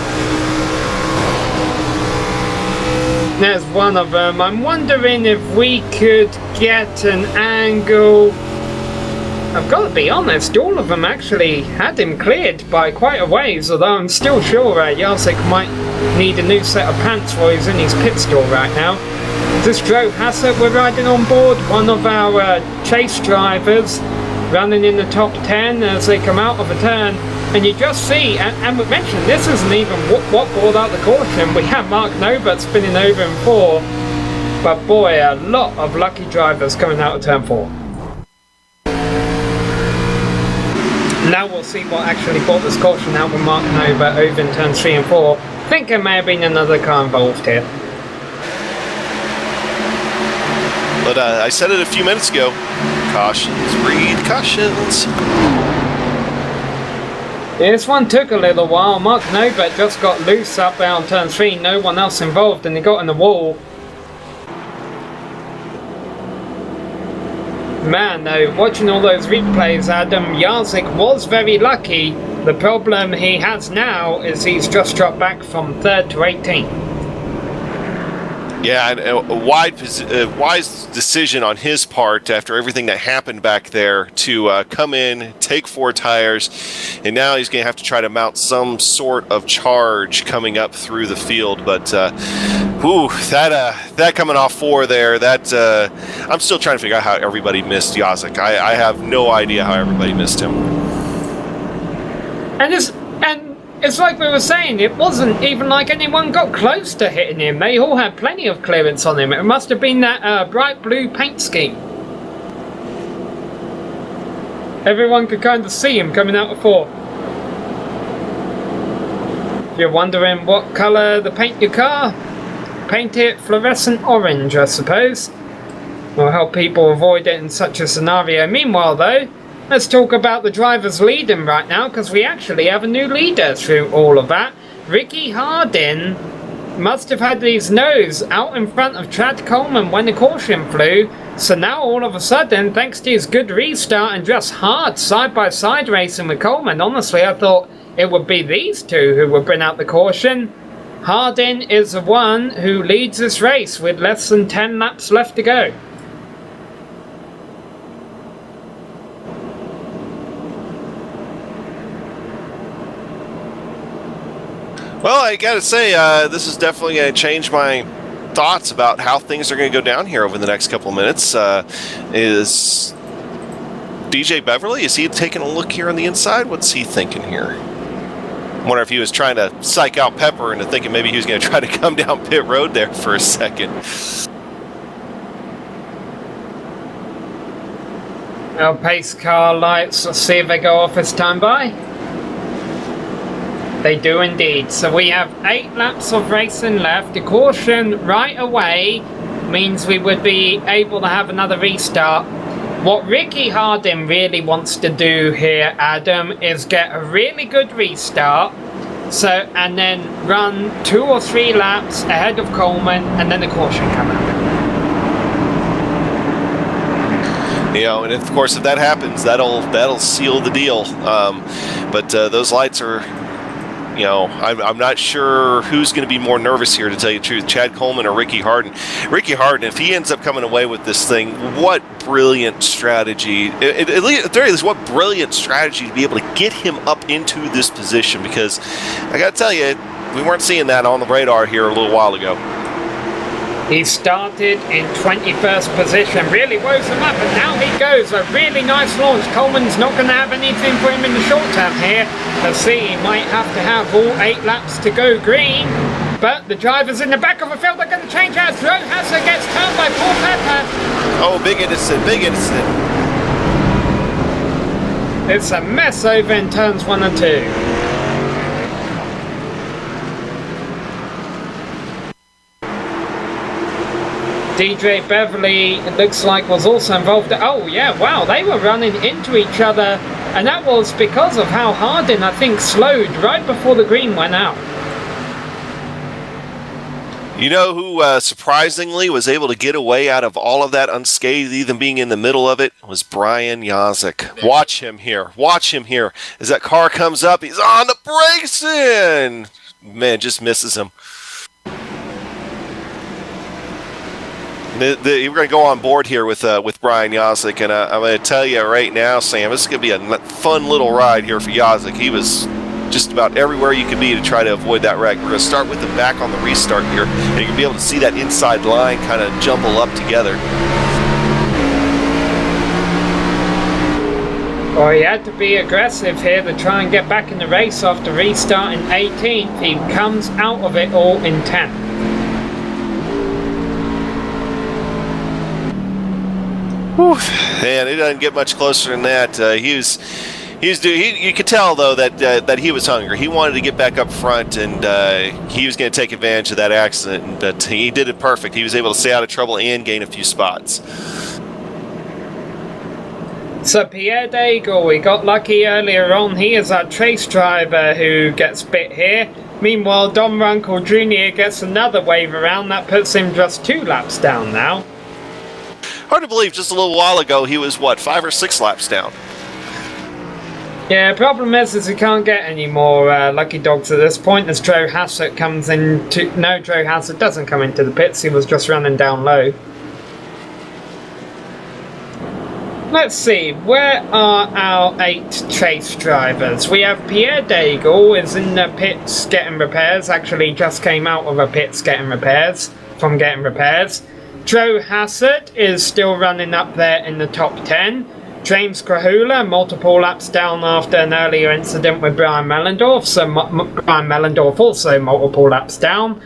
There's one of them. I'm wondering if we could get an angle. I've got to be honest, all of them actually had him cleared by quite a ways, although I'm still sure Jarzik might need a new set of pants while he's in his pit stall right now. This Joe Hassett we're riding on board, one of our chase drivers, running in the top 10 as they come out of a turn. And you just see, and we mentioned this isn't even what brought out the caution. We have Mark Nobert spinning over in 4, but boy, a lot of lucky drivers coming out of turn 4. Now we'll see what actually brought this caution out with Mark Nobert over in turns 3 and 4. I think there may have been another car involved here. But I said it a few minutes ago. Cautions, read cautions. This one took a little while. Mark Nobert just got loose up there on turn 3, no one else involved, and he got in the wall. Man, though, watching all those replays, Adam Jarzik was very lucky. The problem he has now is he's just dropped back from 3rd to 18th. Yeah, and a wise decision on his part after everything that happened back there to come in, take 4 tires, and now he's going to have to try to mount some sort of charge coming up through the field. But, that coming off 4 there, I'm still trying to figure out how everybody missed Jarzik. I have no idea how everybody missed him. And it's like we were saying, it wasn't even like anyone got close to hitting him. They all had plenty of clearance on him. It must have been that bright blue paint scheme. Everyone could kind of see him coming out of 4. If you're wondering what colour to paint your car, paint it fluorescent orange, I suppose. Will help people avoid it in such a scenario. Meanwhile, though, let's talk about the drivers leading right now, because we actually have a new leader through all of that. Ricky Hardin must have had his nose out in front of Chad Coleman when the caution flew. So now all of a sudden, thanks to his good restart and just hard side-by-side racing with Coleman, honestly I thought it would be these two who would bring out the caution. Hardin is the one who leads this race with less than 10 laps left to go. Well, I gotta say, this is definitely going to change my thoughts about how things are going to go down here over the next couple of minutes. Is DJ Beverly, is he taking a look here on the inside? What's he thinking here? I wonder if he was trying to psych out Pepper into thinking maybe he was going to try to come down pit road there for a second. Our pace car lights, let's see if they go off as time by. They do indeed. So we have 8 laps of racing left. The caution right away means we would be able to have another restart. What Ricky Hardin really wants to do here, Adam, is get a really good restart. And then run 2 or 3 laps ahead of Coleman, and then the caution come out. You know, and of course, if that happens, that'll seal the deal. But those lights are. You know, I'm not sure who's going to be more nervous here, to tell you the truth, Chad Coleman or Ricky Hardin. Ricky Hardin, if he ends up coming away with this thing, what brilliant strategy. At the very least, what brilliant strategy to be able to get him up into this position, because I got to tell you, we weren't seeing that on the radar here a little while ago. He started in 21st position, really woes him up, and now he goes. A really nice launch. Coleman's not going to have anything for him in the short term here. Let's see, he might have to have all 8 laps to go green. But the drivers in the back of the field are going to change as Rohasser gets turned by Paul Pepper. Oh, big incident, big incident. It's a mess over in turns 1 and 2. DJ Beverly, it looks like, was also involved. Oh yeah, wow, they were running into each other, and that was because of how Hardin, I think, slowed right before the green went out. You know who surprisingly was able to get away out of all of that unscathed, even being in the middle of it, was Brian Jarzik. Watch him here. Watch him here. As that car comes up, he's on the brakes and man, just misses him. We're going to go on board here with Brian Jarzik, and I'm going to tell you right now, Sam, this is going to be a fun little ride here for Jarzik. He was just about everywhere you could be to try to avoid that wreck. We're going to start with him back on the restart here, and you can be able to see that inside line kind of jumble up together. Well, he had to be aggressive here to try and get back in the race after restarting 18th. He comes out of it all in 10th. Whew. Man, it doesn't get much closer than that. You could tell though that he was hungry. He wanted to get back up front, and he was going to take advantage of that accident. But he did it perfect. He was able to stay out of trouble and gain a few spots. So Pierre Daigle, we got lucky earlier on. He is our trace driver who gets bit here. Meanwhile, Dom Runkle Jr. gets another wave around. That puts him just 2 laps down now. Hard to believe just a little while ago he was, what, 5 or 6 laps down? Yeah, problem is he can't get any more lucky dogs at this point as Joe Hassett comes into... No, Joe Hassett doesn't come into the pits. He was just running down low. Let's see, where are our 8 chase drivers? We have Pierre Daigle is in the pits getting repairs. Actually, just came out of a pits getting repairs. Joe Hassett is still running up there in the top 10. James Krahula, multiple laps down after an earlier incident with Brian Mellendorf. So Brian Mellendorf also multiple laps down.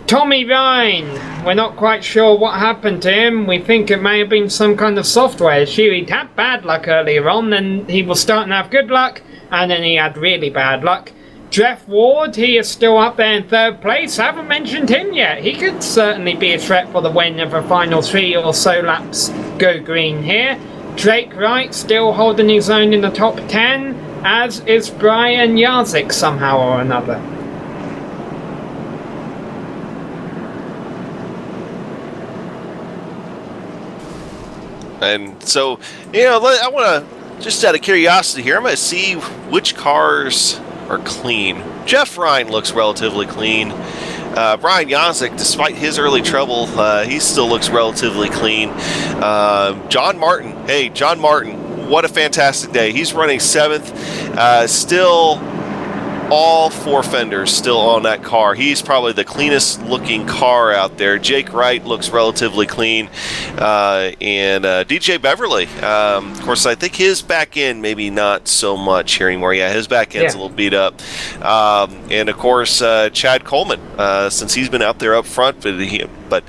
Tommy Ryan, we're not quite sure what happened to him. We think it may have been some kind of software issue. He'd had bad luck earlier on, then he was starting to have good luck, and then he had really bad luck. Jeff Ward, he is still up there in 3rd place. I haven't mentioned him yet. He could certainly be a threat for the win if a final 3 or so laps go green here. Drake Wright still holding his own in the top 10, as is Brian Yazik somehow or another. And so, I want to, just out of curiosity here, I'm going to see which cars are clean. Jeff Ryan looks relatively clean. Brian Yazik, despite his early trouble, he still looks relatively clean. John Martin, what a fantastic day. He's running 7th. Still all 4 fenders still on that car. He's probably the cleanest looking car out there. Jake Wright looks relatively clean. And DJ Beverly, of course, I think his back end maybe not so much here anymore. Yeah, his back end's a little beat up. And of course, Chad Coleman, since he's been out there up front, but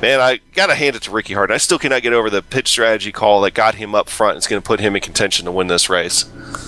man, I gotta hand it to Ricky Hart. I still cannot get over the pit strategy call that got him up front. It's going to put him in contention to win this race.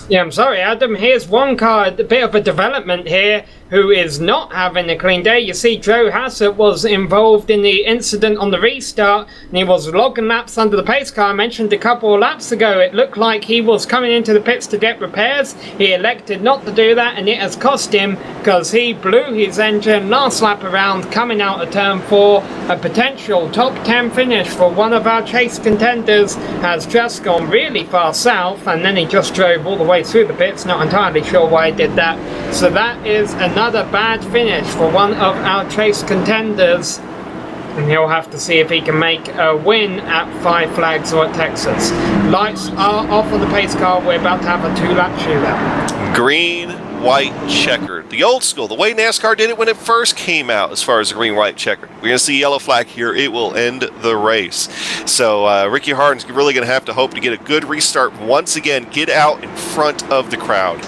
Yeah, I'm sorry, Adam. Here's one car, a bit of a development here, who is not having a clean day. You see, Joe Hassett was involved in the incident on the restart, and he was logging laps under the pace car. I mentioned a couple of laps ago, it looked like he was coming into the pits to get repairs. He elected not to do that, and it has cost him, because he blew his engine last lap around, coming out of turn 4. A potential top 10 finish for one of our chase contenders has just gone really far south, and then he just drove all the way through the pits. Not entirely sure why he did that. So that is another bad finish for one of our chase contenders, and he'll have to see if he can make a win at Five Flags or at Texas. Lights are off on the pace car. We're about to have a 2-lap shootout. Green, white, checkered. The old school, the way NASCAR did it when it first came out, as far as the green, white, checkered. We're going to see yellow flag here. It will end the race. So Ricky Harden's really going to have to hope to get a good restart once again, get out in front of the crowd.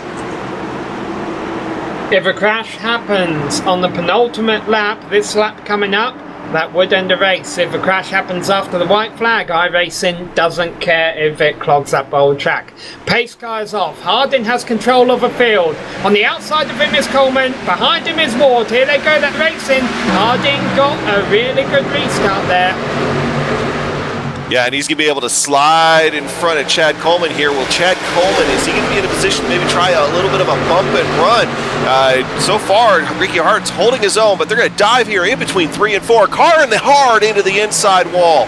If a crash happens on the penultimate lap, this lap coming up, that would end the race. If a crash happens after the white flag, iRacing doesn't care if it clogs up old track. Pace car is off. Harding has control of the field. On the outside of him is Coleman. Behind him is Ward. Here they go, they're racing. Harding got a really good restart there. Yeah, and he's going to be able to slide in front of Chad Coleman here. Well, Chad Coleman, is he going to be in a position to maybe try a little bit of a bump and run? So far, Ricky Hart's holding his own, but they're going to dive here in between 3 and 4. Car in the hard into the inside wall.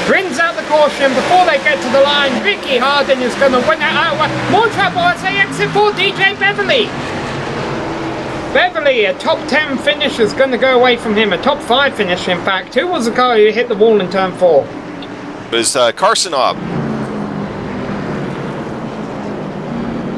Brings out the caution before they get to the line. Ricky Harden is going to win it out. More trouble as they exit for DJ Beverly. Beverly, a top 10 finish is going to go away from him. A top 5 finish, in fact. Who was the car who hit the wall in turn 4? It was Carsonob.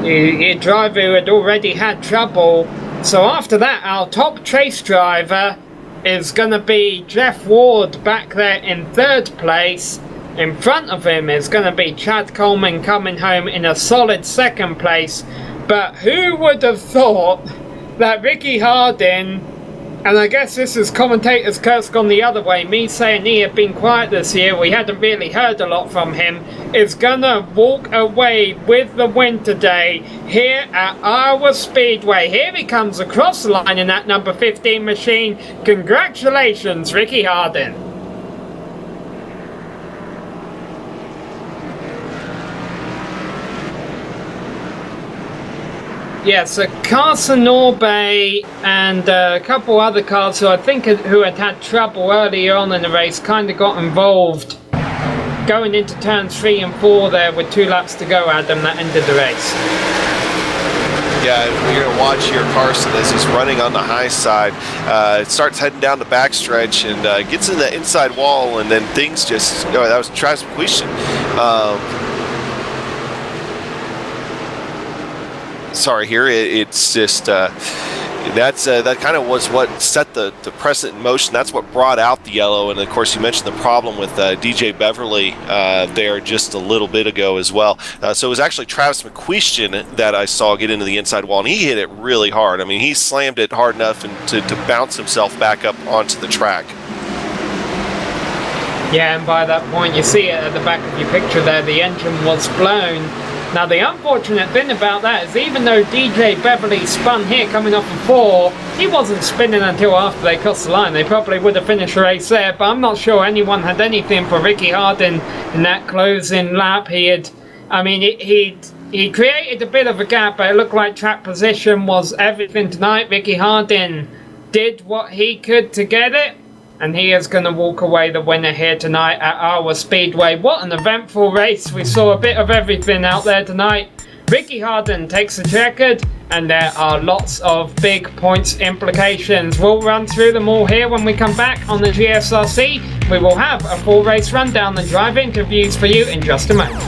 A driver who had already had trouble. So after that, our top chase driver is going to be Jeff Ward back there in 3rd place. In front of him is going to be Chad Coleman coming home in a solid second place. But who would have thought that Ricky Hardin, and I guess this is commentator's curse gone the other way, me saying he had been quiet this year, we hadn't really heard a lot from him, is gonna walk away with the win today here at Iowa Speedway. Here he comes across the line in that number 15 machine. Congratulations, Ricky Hardin. Yeah, so Carson Norbay and a couple other cars who I think who had trouble earlier on in the race kind of got involved going into turns 3 and 4 there with 2 laps to go, Adam. That ended the race. Yeah, we're going to watch here Carson as he's running on the high side. Starts heading down the backstretch and gets in the inside wall, and then things just, that was Travis McQuistion. Sorry here, it's just that kind of was what set the precedent in motion. That's what brought out the yellow, and of course you mentioned the problem with DJ Beverly there just a little bit ago as well. So it was actually Travis McQuistion that I saw get into the inside wall, and he hit it really hard. I mean, he slammed it hard enough and to bounce himself back up onto the track. Yeah, and by that point you see it at the back of your picture there, the engine was blown. Now the unfortunate thing about that is even though DJ Beverly spun here coming off of 4, he wasn't spinning until after they crossed the line. They probably would have finished the race there, but I'm not sure anyone had anything for Ricky Hardin in that closing lap. He created a bit of a gap, but it looked like track position was everything tonight. Ricky Hardin did what he could to get it, and he is going to walk away the winner here tonight at Iowa Speedway. What an eventful race. We saw a bit of everything out there tonight. Ricky Hardin takes the checkered, and there are lots of big points implications. We'll run through them all here when we come back on the GSRC. We will have a full race rundown and drive interviews for you in just a moment.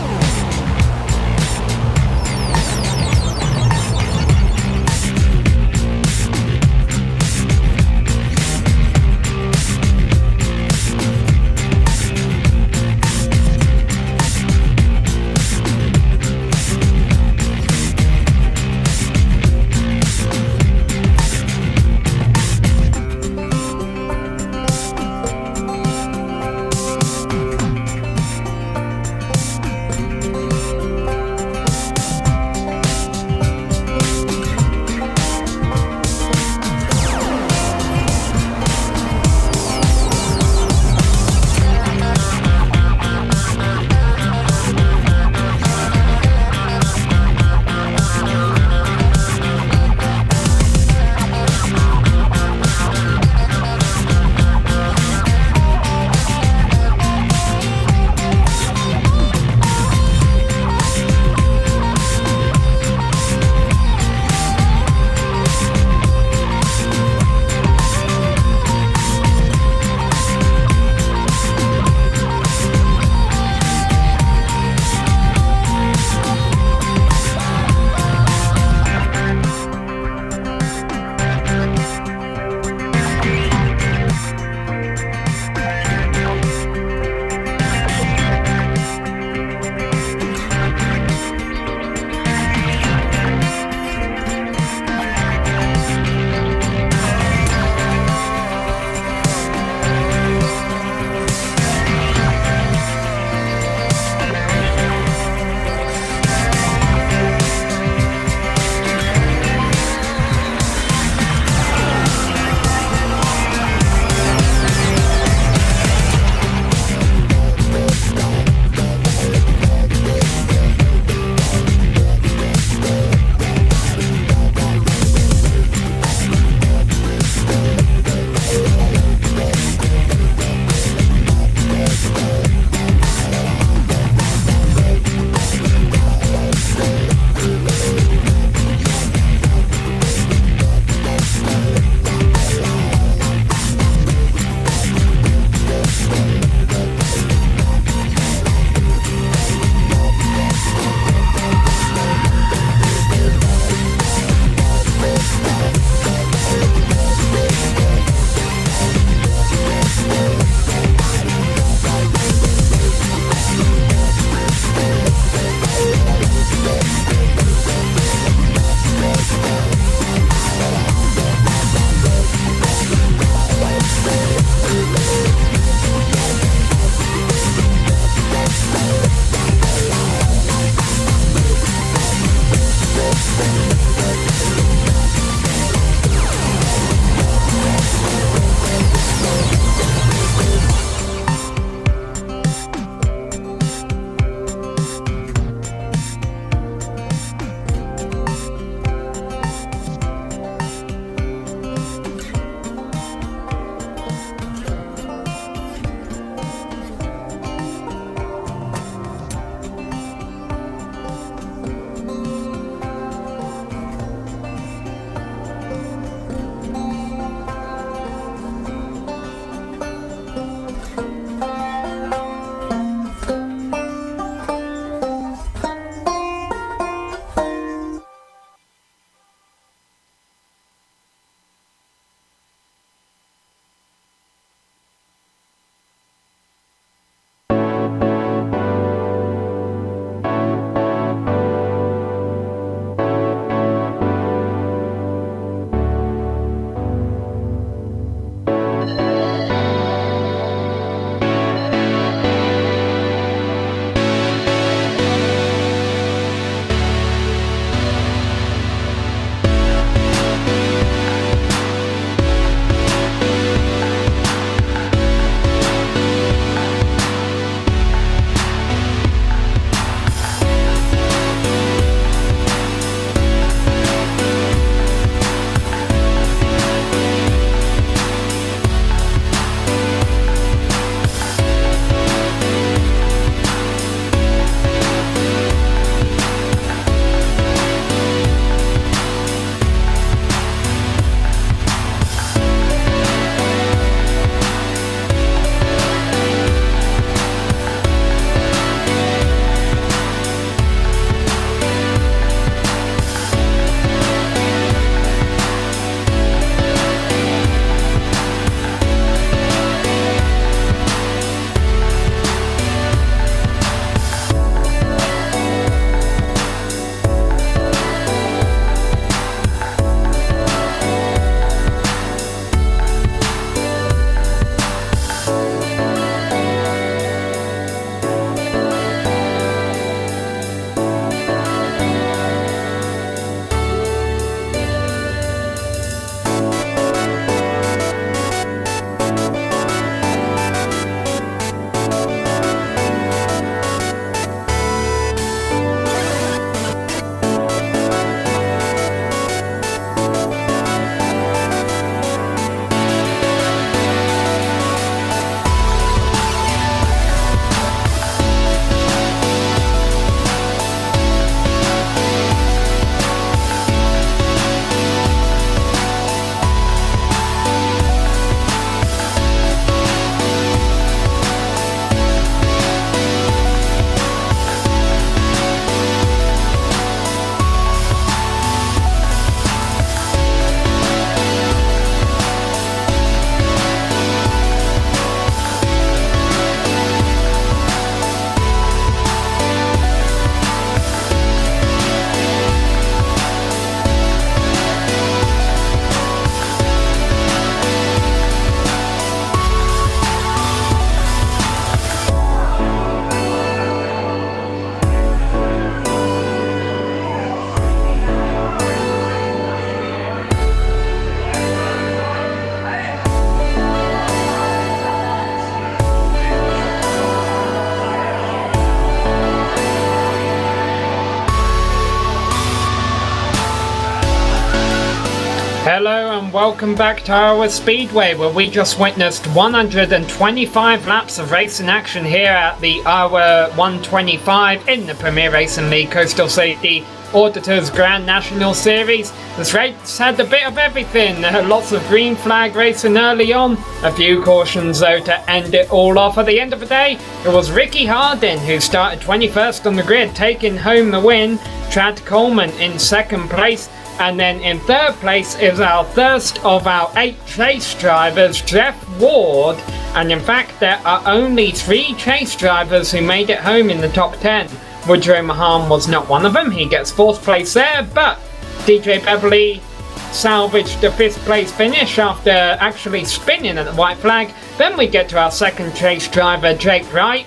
Hello and welcome back to Iowa Speedway, where we just witnessed 125 laps of racing action here at the Iowa 125 in the Premier Racing League Coastal Safety Auditors Grand National Series. This race had a bit of everything. Lots of green flag racing early on, a few cautions though to end it all off. At the end of the day, it was Ricky Hardin who started 21st on the grid, taking home the win. Chad Coleman in second place. And then in third place is our first of our 8 chase drivers, Jeff Ward. And in fact, there are only 3 chase drivers who made it home in the top 10. Woodrow Mahan was not one of them. He gets 4th place there, but DJ Beverly salvaged the 5th place finish after actually spinning at the white flag. Then we get to our second chase driver, Jake Wright.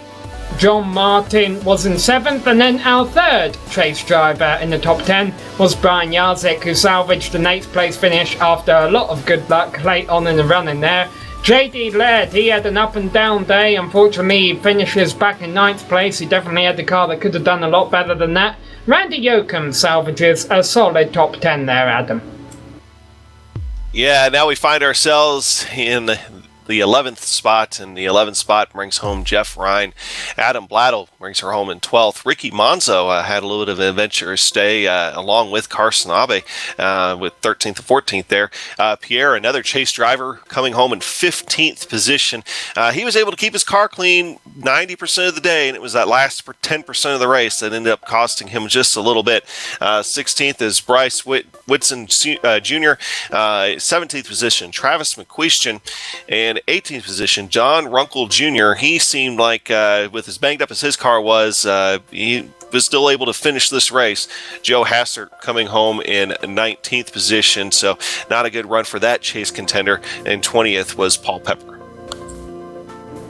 John Martin was in 7th, and then our third chase driver in the top 10 was Brian Jarzik, who salvaged an 8th place finish after a lot of good luck late on in the running there. JD Laird, he had an up and down day. Unfortunately, he finishes back in 9th place. He definitely had the car that could have done a lot better than that. Randy Yoakum salvages a solid top 10 there, Adam. Yeah, now we find ourselves in the 11th spot, and the 11th spot brings home Jeff Ryan. Adam Blattle brings her home in 12th. Ricky Monzo had a little bit of an adventurous stay along with Carson Abe with 13th and 14th there. Pierre, another chase driver, coming home in 15th position. He was able to keep his car clean 90% of the day, and it was that last 10% of the race that ended up costing him just a little bit. 16th is Bryce Whitson Jr., 17th position Travis McQuestion, and 18th position John Runkle Jr. He seemed like, with as banged up as his car was, he was still able to finish this race. Joe Hassert coming home in 19th position, so not a good run for that chase contender. And 20th was Paul Pepper.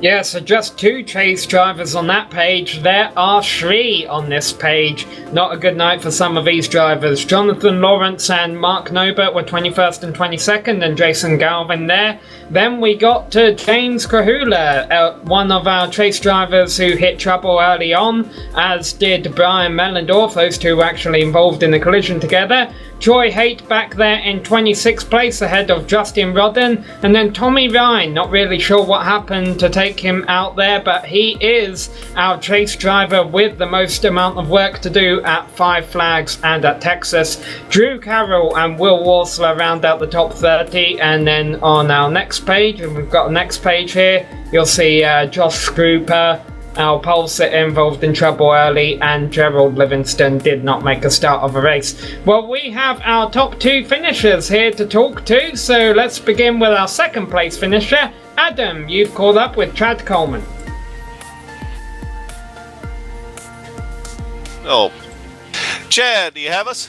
Yeah, so just 2 chase drivers on that page. There are 3 on this page. Not a good night for some of these drivers. Jonathan Lawrence and Mark Nobert were 21st and 22nd, and Jason Galvin there. Then we got to James Krahula, one of our chase drivers who hit trouble early on, as did Brian Mellendorf. Those two were actually involved in the collision together. Troy Haight back there in 26th place ahead of Justin Rodden. And then Tommy Ryan, not really sure what happened to take him out there, but he is our chase driver with the most amount of work to do at Five Flags and at Texas. Drew Carroll and Will Warsler round out the top 30. And then on our next page, and we've got a next page here, you'll see Josh Scruper, our pole sitter, involved in trouble early, and Gerald Livingston did not make a start of a race. Well, we have our top 2 finishers here to talk to, so let's begin with our second place finisher. Adam, you've caught up with Chad Coleman. Oh, Chad, do you have us?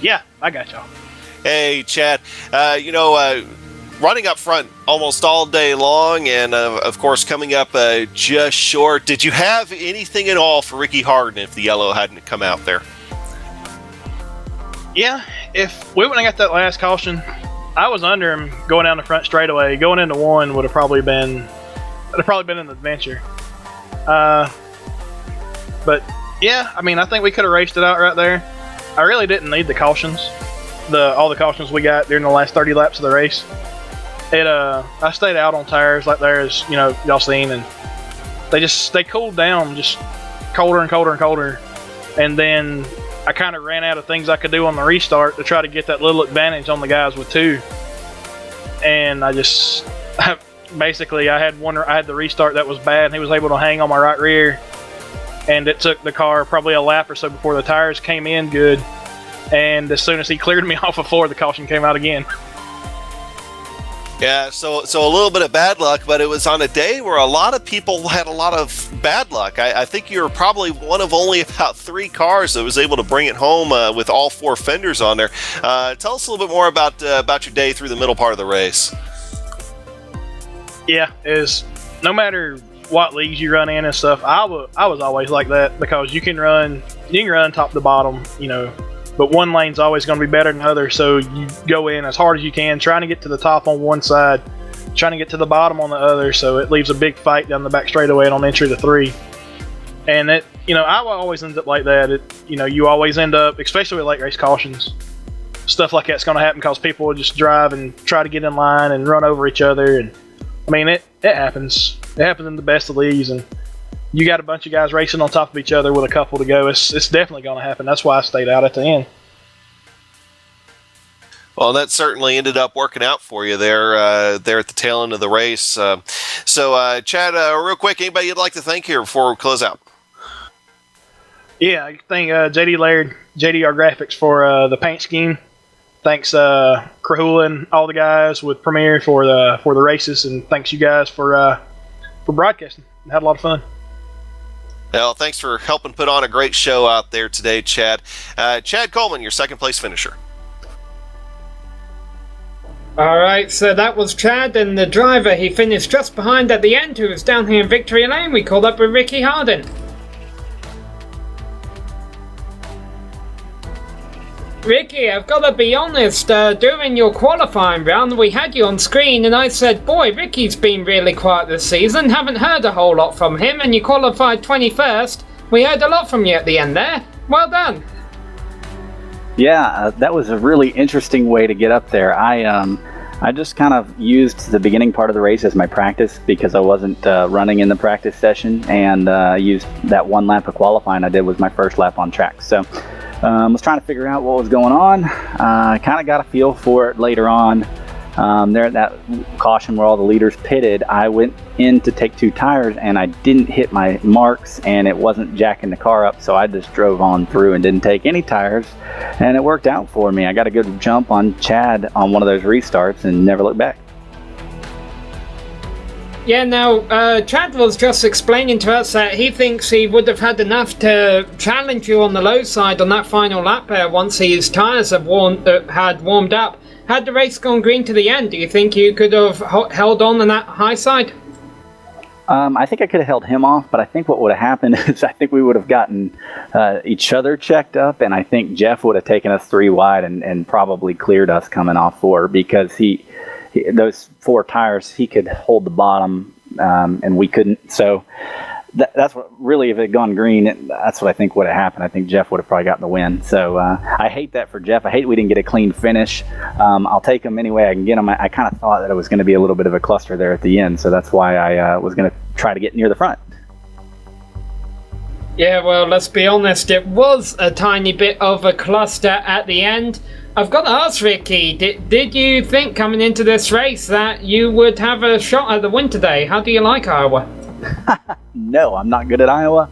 Yeah, I got y'all. Hey, Chad. Running up front almost all day long, and of course coming up just short. Did you have anything at all for Ricky Hardin if the yellow hadn't come out there? Yeah, if we wouldn't have got that last caution, I was under him going down the front straightaway. Going into 1 would have probably been an adventure. But yeah, I mean, I think we could have raced it out right there. I really didn't need the cautions, all the cautions we got during the last 30 laps of the race. I stayed out on tires like there, as y'all seen, and they cooled down just colder and colder and colder. And then I kind of ran out of things I could do on the restart to try to get that little advantage on the guys with 2. And I had the restart that was bad, and he was able to hang on my right rear. And it took the car probably a lap or so before the tires came in good. And as soon as he cleared me off of 4, the caution came out again. Yeah, so a little bit of bad luck, but it was on a day where a lot of people had a lot of bad luck. I think you were probably one of only about 3 cars that was able to bring it home with all 4 fenders on there. Tell us a little bit more about your day through the middle part of the race. Yeah, is no matter what leagues you run in and stuff, I was always like that, because you can run top to bottom, but one lane's always going to be better than the other, so you go in as hard as you can, trying to get to the top on one side, trying to get to the bottom on the other, so it leaves a big fight down the back straightaway and on entry to 3. And I always end up like that. You always end up, especially with late race cautions, stuff like that's going to happen because people will just drive and try to get in line and run over each other. And I mean, it happens. It happens in the best of leagues, and you got a bunch of guys racing on top of each other with a couple to go. It's definitely going to happen. That's why I stayed out at the end. Well, that certainly ended up working out for you there at the tail end of the race. So, Chad, real quick, anybody you'd like to thank here before we close out? Yeah, I thank JD Laird, JDR Graphics for the paint scheme. Thanks Krahula and all the guys with Premier for the races, and thanks you guys for broadcasting. I had a lot of fun. Well, thanks for helping put on a great show out there today, Chad. Chad Coleman, your second place finisher. Alright, so that was Chad, and the driver he finished just behind at the end, who was down here in Victory Lane. We called up with Ricky Harden. Ricky, I've got to be honest, during your qualifying round we had you on screen and I said, boy, Ricky's been really quiet this season, haven't heard a whole lot from him, and you qualified 21st. We heard a lot from you at the end there. Well done. Yeah, that was a really interesting way to get up there. I just kind of used the beginning part of the race as my practice because I wasn't running in the practice session, and used that one lap of qualifying I did was my first lap on track. So was trying to figure out what was going on. Kind of got a feel for it later on. There at that caution where all the leaders pitted, I went in to take 2 tires and I didn't hit my marks, and it wasn't jacking the car up, so I just drove on through and didn't take any tires, and it worked out for me. I got a good jump on Chad on one of those restarts and never looked back. Yeah, now, Chad was just explaining to us that he thinks he would have had enough to challenge you on the low side on that final lap there once his tyres had warmed up. Had the race gone green to the end, do you think you could have held on that high side? I think I could have held him off, but I think what would have happened is I think we would have gotten each other checked up, and I think Jeff would have taken us 3 wide and probably cleared us coming off 4, because he those 4 tires, he could hold the bottom, and we couldn't. So that's what really, if it had gone green, that's what I think would have happened. I think Jeff would have probably gotten the win. So I hate that for Jeff. I hate we didn't get a clean finish. I'll take him any way I can get him. I kind of thought that it was going to be a little bit of a cluster there at the end, so that's why I was going to try to get near the front. Yeah, well, let's be honest, it was a tiny bit of a cluster at the end. I've got to ask, Ricky, did you think coming into this race that you would have a shot at the win today? How do you like Iowa? No, I'm not good at Iowa,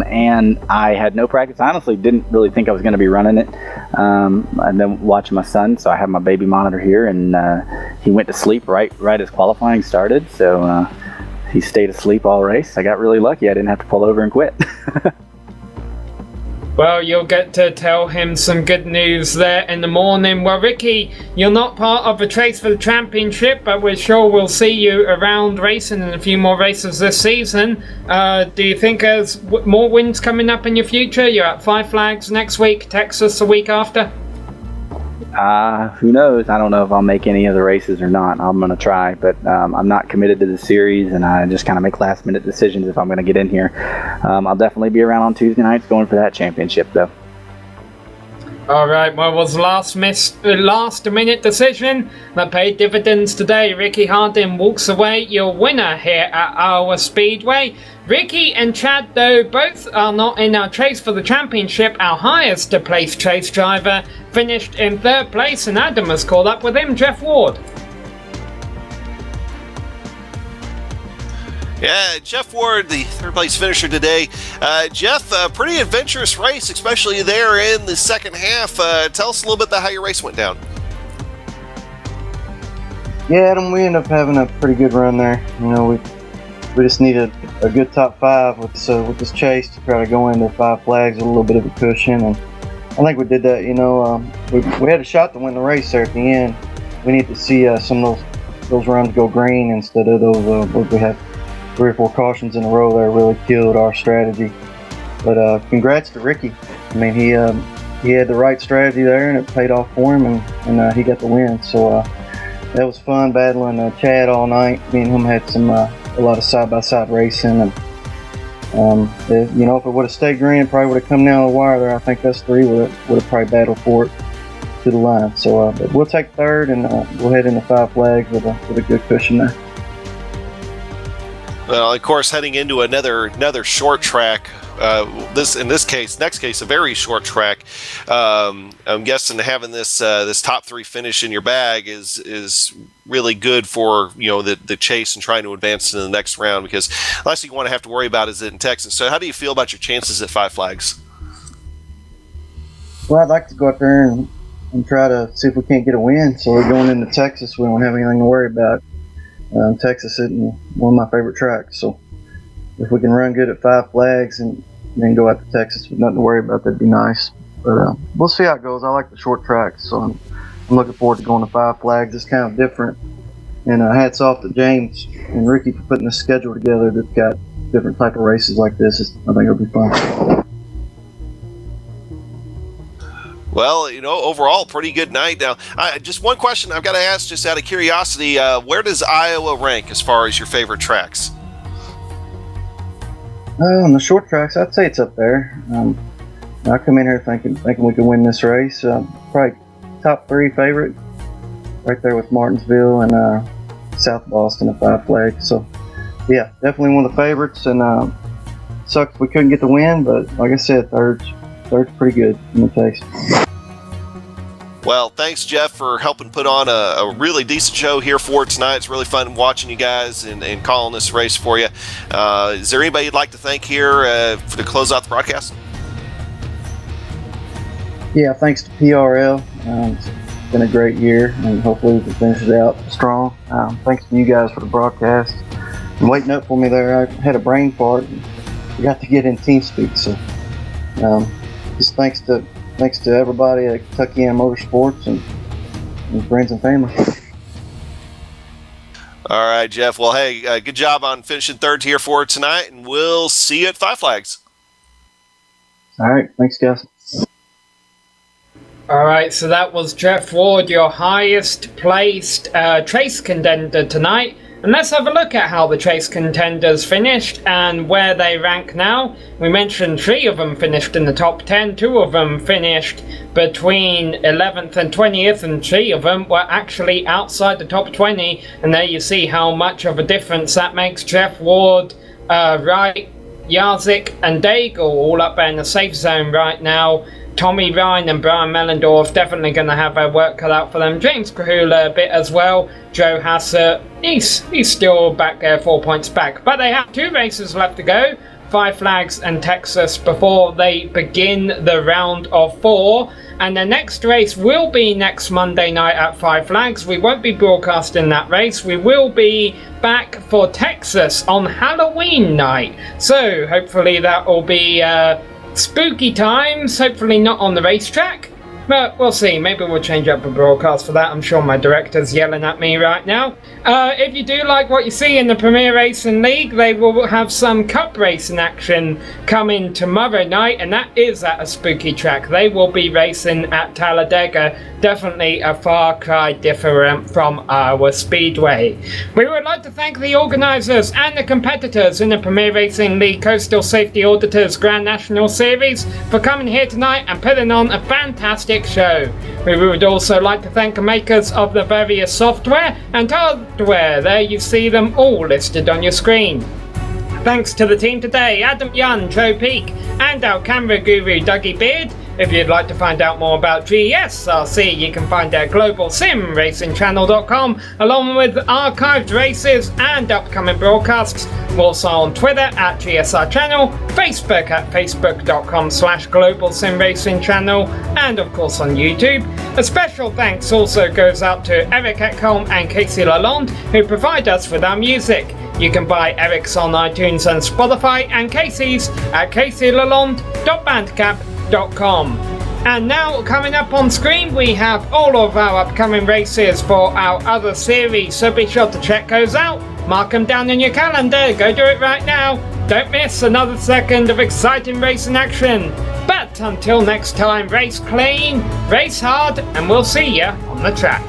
and I had no practice. I honestly didn't really think I was going to be running it. And then watching my son, so I have my baby monitor here, and he went to sleep right as qualifying started, so he stayed asleep all race. I got really lucky. I didn't have to pull over and quit. Well, you'll get to tell him some good news there in the morning. Well, Ricky, you're not part of the Trace for the Championship, but we're sure we'll see you around racing in a few more races this season. Do you think there's more wins coming up in your future? You're at Five Flags next week, Texas the week after? Who knows? I don't know if I'll make any of the races or not. I'm going to try, but I'm not committed to the series, and I just kind of make last-minute decisions if I'm going to get in here. I'll definitely be around on Tuesday nights going for that championship, though. Alright, well, it was last-minute decision that paid dividends today. Ricky Hardin walks away your winner here at Iowa Speedway. Ricky and Chad, though, both are not in our chase for the championship. Our highest placed chase driver finished in 3rd place, and Adam has caught up with him, Jeff Ward. Yeah, Jeff Ward, the 3rd place finisher today. Jeff, a pretty adventurous race, especially there in the second half. Tell us a little bit about how your race went down. Yeah, Adam, we ended up having a pretty good run there. You know, we just needed a good top 5 with this chase to try to go into Five Flags with a little bit of a cushion, and I think we did that. You know, we had a shot to win the race there at the end. We need to see some of those runs go green instead of those where we had 3 or 4 cautions in a row there. Really killed our strategy. But congrats to Ricky. I mean, he had the right strategy there, and it paid off for him, and he got the win. So that was fun battling Chad all night. Me and him had a lot of side-by-side racing, and you know, if it would have stayed green, it probably would have come down the wire there. I think us 3 would have probably battled for it. to the line. So but we'll take third, and we'll head into 5 flags with a good cushion there. Well, of course, heading into another short track. Next case, a very short track. I'm guessing having this top 3 finish in your bag is really good for the chase and trying to advance to the next round, because the last thing you want to have to worry about is it in Texas. So, how do you feel about your chances at 5 flags? Well, I'd like to go out there and try to see if we can't get a win. So we're going into Texas. We don't have anything to worry about. Texas isn't one of my favorite tracks. So if we can run good at 5 flags and then go out to Texas with nothing to worry about, that'd be nice. But we'll see how it goes. I like the short tracks, so I'm looking forward to going to 5 flags. It's kind of different. And hats off to James and Ricky for putting this schedule together that's got different type of races like this. I think it'll be fun. Well, overall, pretty good night. Now, just one question I've got to ask, just out of curiosity, where does Iowa rank as far as your favorite tracks? On the short tracks, I'd say it's up there. I come in here thinking we can win this race. Probably top 3 favorite, right there with Martinsville and South Boston at 5 flags. So, yeah, definitely one of the favorites. And sucks we couldn't get the win, but like I said, third's pretty good in the taste. Well, thanks, Jeff, for helping put on a really decent show here for tonight. It's really fun watching you guys and calling this race for you. Is there anybody you'd like to thank here to close out the broadcast? Yeah, thanks to PRL. It's been a great year, and hopefully we can finish it out strong. Thanks to you guys for the broadcast and waiting up for me there. I had a brain fart and forgot to get in TeamSpeak, so just thanks to everybody at Kentucky and Motorsports and friends and family. All right, Jeff. Well, hey, good job on finishing third here for tonight, and we'll see you at 5 flags. All right, thanks, guys. All right, so that was Jeff Ward, your highest placed Trace contender tonight. And let's have a look at how the Trace contenders finished and where they rank now. We mentioned 3 of them finished in the top 10, 2 of them finished between 11th and 20th, and 3 of them were actually outside the top 20. And there you see how much of a difference that makes. Jeff Ward, Wright, Jarzik and Daigle all up there in the safe zone right now. Tommy Ryan and Brian Mellendorf definitely going to have their work cut out for them. James Kahula a bit as well. Joe Hassett, he's still back there, 4 points back. But they have 2 races left to go. 5 flags and Texas before they begin the round of 4. And the next race will be next Monday night at 5 flags. We won't be broadcasting that race. We will be back for Texas on Halloween night. So hopefully that will be spooky times, hopefully not on the racetrack, but we'll see. Maybe we'll change up a broadcast for that. I'm sure my director's yelling at me right now. If you do like what you see in the Premier Racing League, they will have some cup racing action coming tomorrow night, and that is at a spooky track. They will be racing at Talladega, definitely a far cry different from Iowa Speedway. We would like to thank the organisers and the competitors in the Premier Racing League Coastal Safety Auditors Grand National Series for coming here tonight and putting on a fantastic show. We would also like to thank the makers of the various software and hardware. There you see them all listed on your screen. Thanks to the team today, Adam Young, Joe Peak, and our camera guru Dougie Beard. If you'd like to find out more about GSRC, you can find our globalsimracingchannel.com, along with archived races and upcoming broadcasts. We're also on Twitter at GSR Channel, Facebook at facebook.com/globalsimracingchannel, and of course on YouTube. A special thanks also goes out to Eric Ekholm and Casey Lalonde, who provide us with our music. You can buy Eric's on iTunes and Spotify, and Casey's at caseylalonde.bandcamp.com. And now coming up on screen we have all of our upcoming races for our other series, so be sure to check those out. Mark them down in your calendar, go do it right now. Don't miss another second of exciting racing action. But until next time, race clean, race hard, and we'll see you on the track.